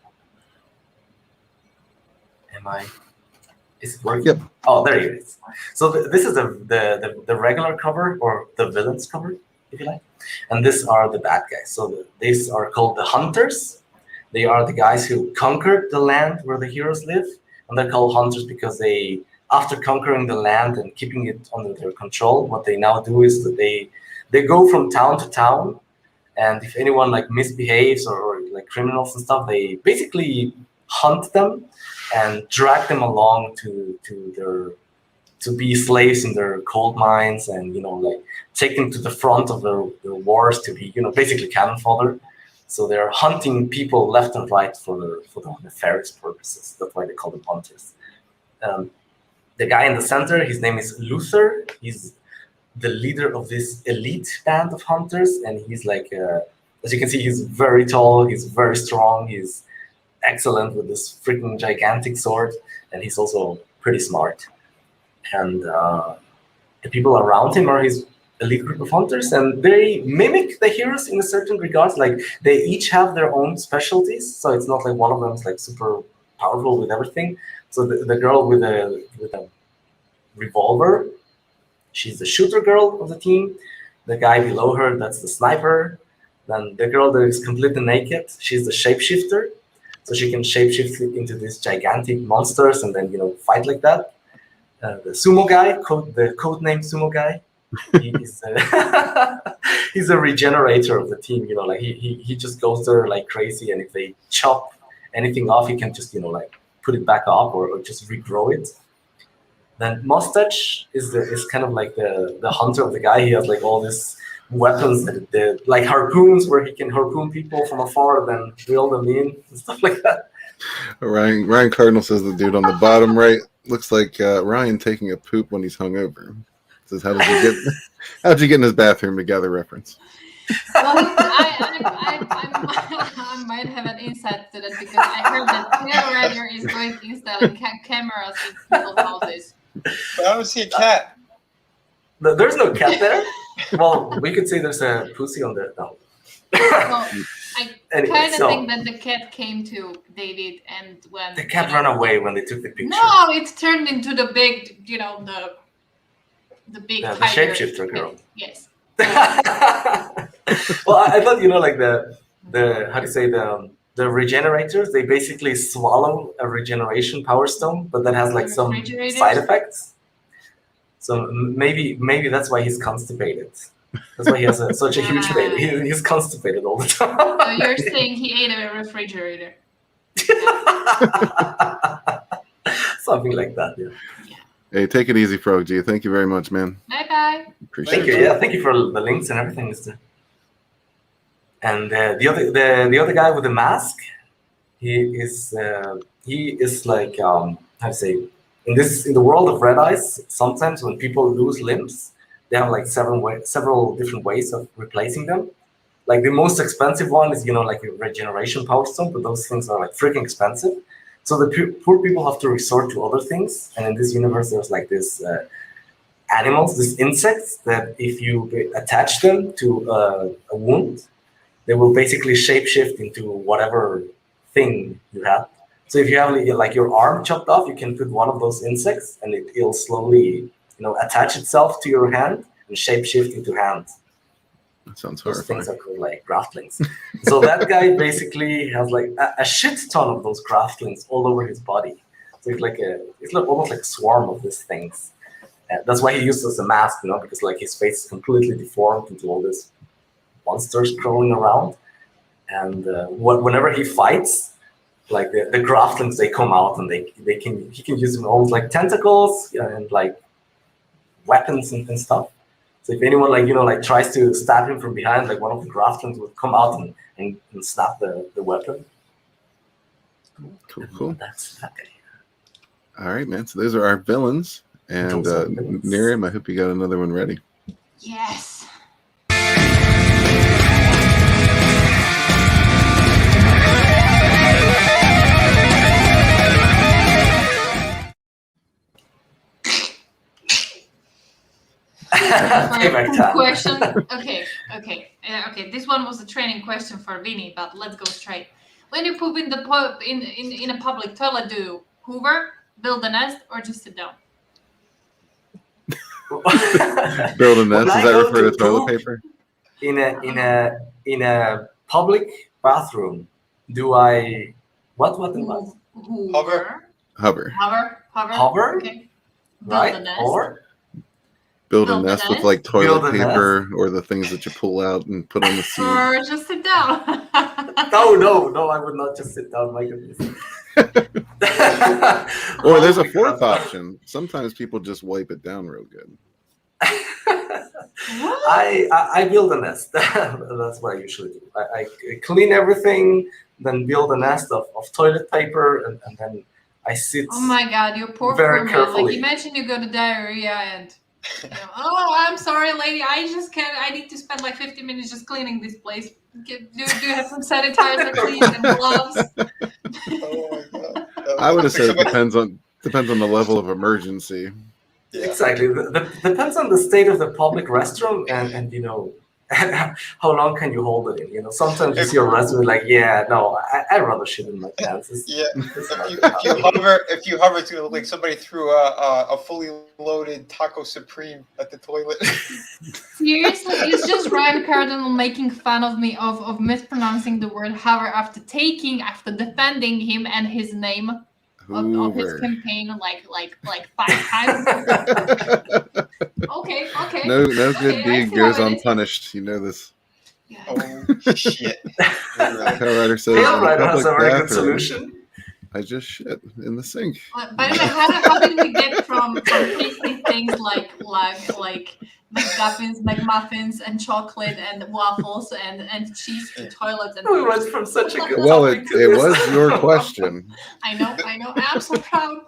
Speaker 8: Is it working?
Speaker 4: Yep.
Speaker 8: Oh, there it is. So this is the regular cover, or the villains cover, if you like. And these are the bad guys. So these are called the hunters. They are the guys who conquered the land where the heroes live. And they're called hunters because they, after conquering the land and keeping it under their control, what they now do is that they go from town to town. And if anyone like misbehaves or like criminals and stuff, they basically hunt them and drag them along to be slaves in their coal mines, and like take them to the front of their wars to be basically cannon fodder. So they're hunting people left and right for their nefarious purposes. That's why they call them hunters. The guy in the center, his name is Luther. He's the leader of this elite band of hunters, and he's like, as you can see, he's very tall, he's very strong, he's excellent with this freaking gigantic sword, and he's also pretty smart. And the people around him are his elite group of hunters, and they mimic the heroes in a certain regards. Like they each have their own specialties, so it's not like one of them is like super powerful with everything. So the girl with a revolver, she's the shooter girl of the team. The guy below her, that's the sniper. Then the girl that is completely naked, she's the shapeshifter. So she can shapeshift into these gigantic monsters and then, fight like that. The sumo guy, the codename sumo guy, he's a regenerator of the team. He just goes there like crazy, and if they chop anything off, he can just put it back up or just regrow it. Then Mustache is kind of like the hunter of the guy. He has like all these weapons that like harpoons, where he can harpoon people from afar, then reel them in and stuff like that.
Speaker 4: Ryan Cardinal says the dude on the bottom right looks like Ryan taking a poop when he's hungover. Says, how'd you get in his bathroom to gather reference?
Speaker 5: Well, I might have an insight to that, because I heard that TerraRider is going to install cameras in people's houses.
Speaker 6: But I don't see a cat.
Speaker 8: There's no cat there. Well, we could say there's a pussy on there. No.
Speaker 5: Well, I
Speaker 8: Anyway,
Speaker 5: kind of
Speaker 8: so-
Speaker 5: think that the cat came to David, and when
Speaker 8: The cat ran away when they took the picture.
Speaker 5: No, it turned into the big, the big
Speaker 8: Yeah, the
Speaker 5: tiger.
Speaker 8: shapeshifter girl.
Speaker 5: Yes.
Speaker 8: Well, I thought like the how do you say the regenerators, they basically swallow a regeneration power stone, but that has like some
Speaker 5: Refrigerators?
Speaker 8: side effects. So maybe that's why he's constipated. That's why he has such a huge baby. He's constipated all the time.
Speaker 5: So you're saying he ate a refrigerator?
Speaker 8: Something like that. Yeah.
Speaker 4: Hey, take it easy, Frog G. Thank you very much, man.
Speaker 5: Bye bye.
Speaker 4: Appreciate
Speaker 8: Thank you.
Speaker 4: it.
Speaker 8: Yeah, thank you for the links and everything, Mister. And the other guy with the mask, he is like how to say, in the world of Red Eyes, sometimes when people lose limbs, they have like several different ways of replacing them. Like the most expensive one is like a regeneration power stone, but those things are like freaking expensive. So the poor people have to resort to other things. And in this universe, there's like this animals, these insects, that if you attach them to a wound, they will basically shapeshift into whatever thing you have. So if you have like your arm chopped off, you can put one of those insects, and it'll slowly, attach itself to your hand and shapeshift into hand.
Speaker 4: That sounds
Speaker 8: Those
Speaker 4: horrifying.
Speaker 8: things are called like graftlings. So that guy basically has like a shit ton of those graftlings all over his body. So it's like almost like a swarm of these things. That's why he uses a mask, because like his face is completely deformed into all these monsters crawling around. And whenever he fights, like the graftlings, they come out, and he can use them almost like tentacles and like weapons and stuff. So if anyone like tries to stab him from behind, like one of the graftlings would come out and snap the weapon.
Speaker 4: Cool.
Speaker 8: That's that guy.
Speaker 4: All right, man. So those are our villains. And
Speaker 8: Those are villains.
Speaker 4: NyRiam, I hope you got another one ready.
Speaker 5: Yes.
Speaker 8: Payback time.
Speaker 5: Question. Okay. This one was a training question for Vinny, but let's go straight. When you poop in the in a public toilet, do you hoover, build a nest, or just sit down?
Speaker 4: Build a nest.
Speaker 8: When I
Speaker 4: Does that
Speaker 8: go
Speaker 4: refer to
Speaker 8: to
Speaker 4: toilet
Speaker 8: poop-
Speaker 4: paper?
Speaker 8: In a public bathroom, do I what
Speaker 5: Hoover.
Speaker 6: Hover.
Speaker 8: Hover?
Speaker 5: Okay. Build a
Speaker 8: right?
Speaker 5: nest.
Speaker 8: Or
Speaker 4: Build a
Speaker 5: Build a
Speaker 4: nest with
Speaker 5: nest?
Speaker 4: like toilet
Speaker 8: Build a
Speaker 4: paper or the things that you pull out and put on the seat.
Speaker 5: Or just sit down.
Speaker 8: no, I would not just sit down. My goodness.
Speaker 4: Or there's a
Speaker 8: Oh my
Speaker 4: fourth
Speaker 8: God.
Speaker 4: option. Sometimes people just wipe it down real good.
Speaker 8: I build a nest. That's what I usually do. I clean everything, then build a nest of toilet paper, and then I sit.
Speaker 5: Oh my God, you poor
Speaker 8: Very
Speaker 5: man. Like,
Speaker 8: carefully.
Speaker 5: imagine you go to diarrhea and, oh, I'm sorry, lady. I just can't. I need to spend like 50 minutes just cleaning this place. Do you have some sanitizer, please, and gloves?
Speaker 6: Oh my god.
Speaker 4: I would have said it
Speaker 6: Somebody-
Speaker 4: depends on the level of emergency.
Speaker 6: Yeah.
Speaker 8: Exactly. Depends on the state of the public restroom and how long can you hold it in? You know, sometimes you see a resume like, yeah, no, I'd rather shit in my pants.
Speaker 6: If you hover to like somebody threw a fully loaded taco supreme at the toilet.
Speaker 5: Seriously, it's just Ryan Cardinal making fun of me of mispronouncing the word hover after defending him and his name of his campaign like 5 times. Okay.
Speaker 4: No good deed goes unpunished. You know this.
Speaker 5: Yeah.
Speaker 6: Oh shit!
Speaker 4: Hellrider says,
Speaker 8: Hellrider has a very good
Speaker 4: bathroom,
Speaker 8: solution.
Speaker 4: I just shit in the sink.
Speaker 5: By the way, how did we get from tasting things like McMuffins and chocolate and waffles and cheese to toilets? And
Speaker 8: We went from such a good
Speaker 4: Well,
Speaker 8: topic to
Speaker 4: it
Speaker 8: this.
Speaker 4: was your question.
Speaker 5: I know. I'm so proud.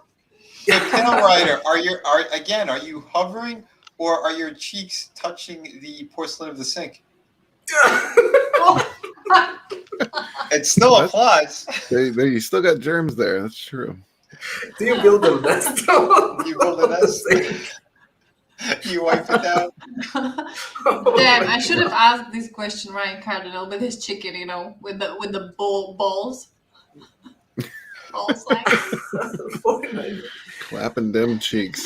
Speaker 6: So, Hellrider, are you hovering, or are your cheeks touching the porcelain of the sink? It still applies.
Speaker 4: You still got germs there. That's true.
Speaker 8: Do you build a nest?
Speaker 6: You build a nest. You wipe it down.
Speaker 5: Damn, I should have asked this question Ryan Cardinal with his chicken, you know, with the balls. Balls like.
Speaker 4: Clapping them cheeks.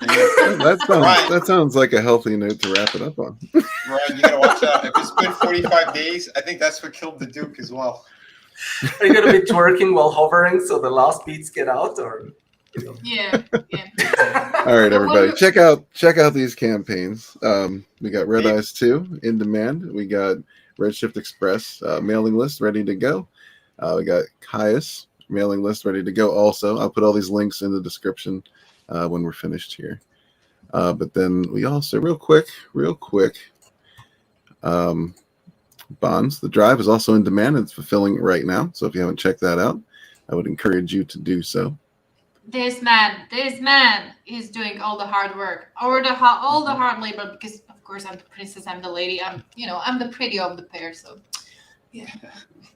Speaker 6: Yeah.
Speaker 4: That sounds like a healthy note to wrap it up on.
Speaker 6: Ryan, you gotta watch out. If it's been 45 days, I think that's what killed the Duke as well.
Speaker 8: Are you gonna be twerking while hovering so the last beats get out, or? You know?
Speaker 5: Yeah.
Speaker 4: All right, everybody, check out these campaigns. We got Red Eyes 2 in demand. We got Redshift Express mailing list ready to go. We got Caius mailing list ready to go. Also, I'll put all these links in the description when we're finished here. But then we also, real quick, Bonds. The Drive is also in demand. It's fulfilling right now. So if you haven't checked that out, I would encourage you to do so.
Speaker 5: This man is doing all the hard work, or all the hard labor, because of course I'm the princess, I'm the lady, I'm the pretty of the pair, so yeah.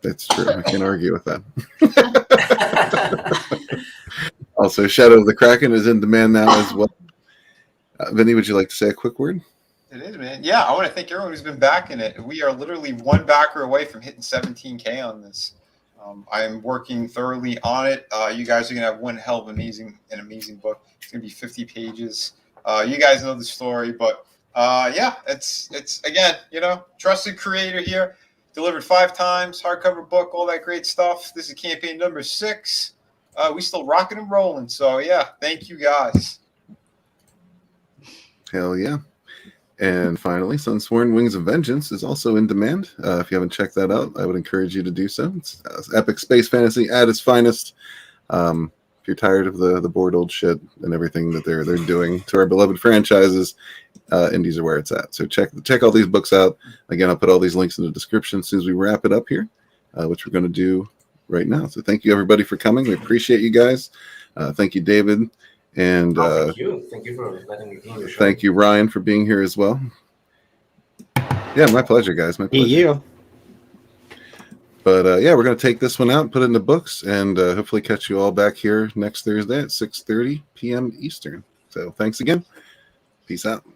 Speaker 4: That's true. I can't argue with that. Also, Shadow of the Kraken is in demand now as well. Vinny, would you like to say a quick word?
Speaker 6: It is, man. Yeah, I want to thank everyone who's been backing it. We are literally one backer away from hitting 17K on this. I am working thoroughly on it. You guys are gonna have one hell of an amazing book. It's gonna be 50 pages. You guys know the story, but yeah, it's again, trusted creator here. Delivered 5 times, hardcover book, all that great stuff. This is campaign number 6. We still rocking and rolling. So yeah, thank you guys.
Speaker 4: Hell yeah. And finally, Sunsworn Wings of Vengeance is also in demand. If you haven't checked that out, I would encourage you to do so. It's epic space fantasy at its finest. If you're tired of the bored old shit and everything that they're doing to our beloved franchises, indies are where it's at. So check all these books out. Again, I'll put all these links in the description as soon as we wrap it up here, which we're going to do right now. So thank you, everybody, for coming. We appreciate you guys. Thank you, David. And
Speaker 8: thank you for letting me be on your show.
Speaker 4: Thank you, Ryan, for being here as well. Yeah, my pleasure, guys. My pleasure.
Speaker 1: You.
Speaker 4: But yeah, we're going to take this one out, put it in the books, and hopefully catch you all back here next Thursday at 6:30 p.m. Eastern. So thanks again. Peace out.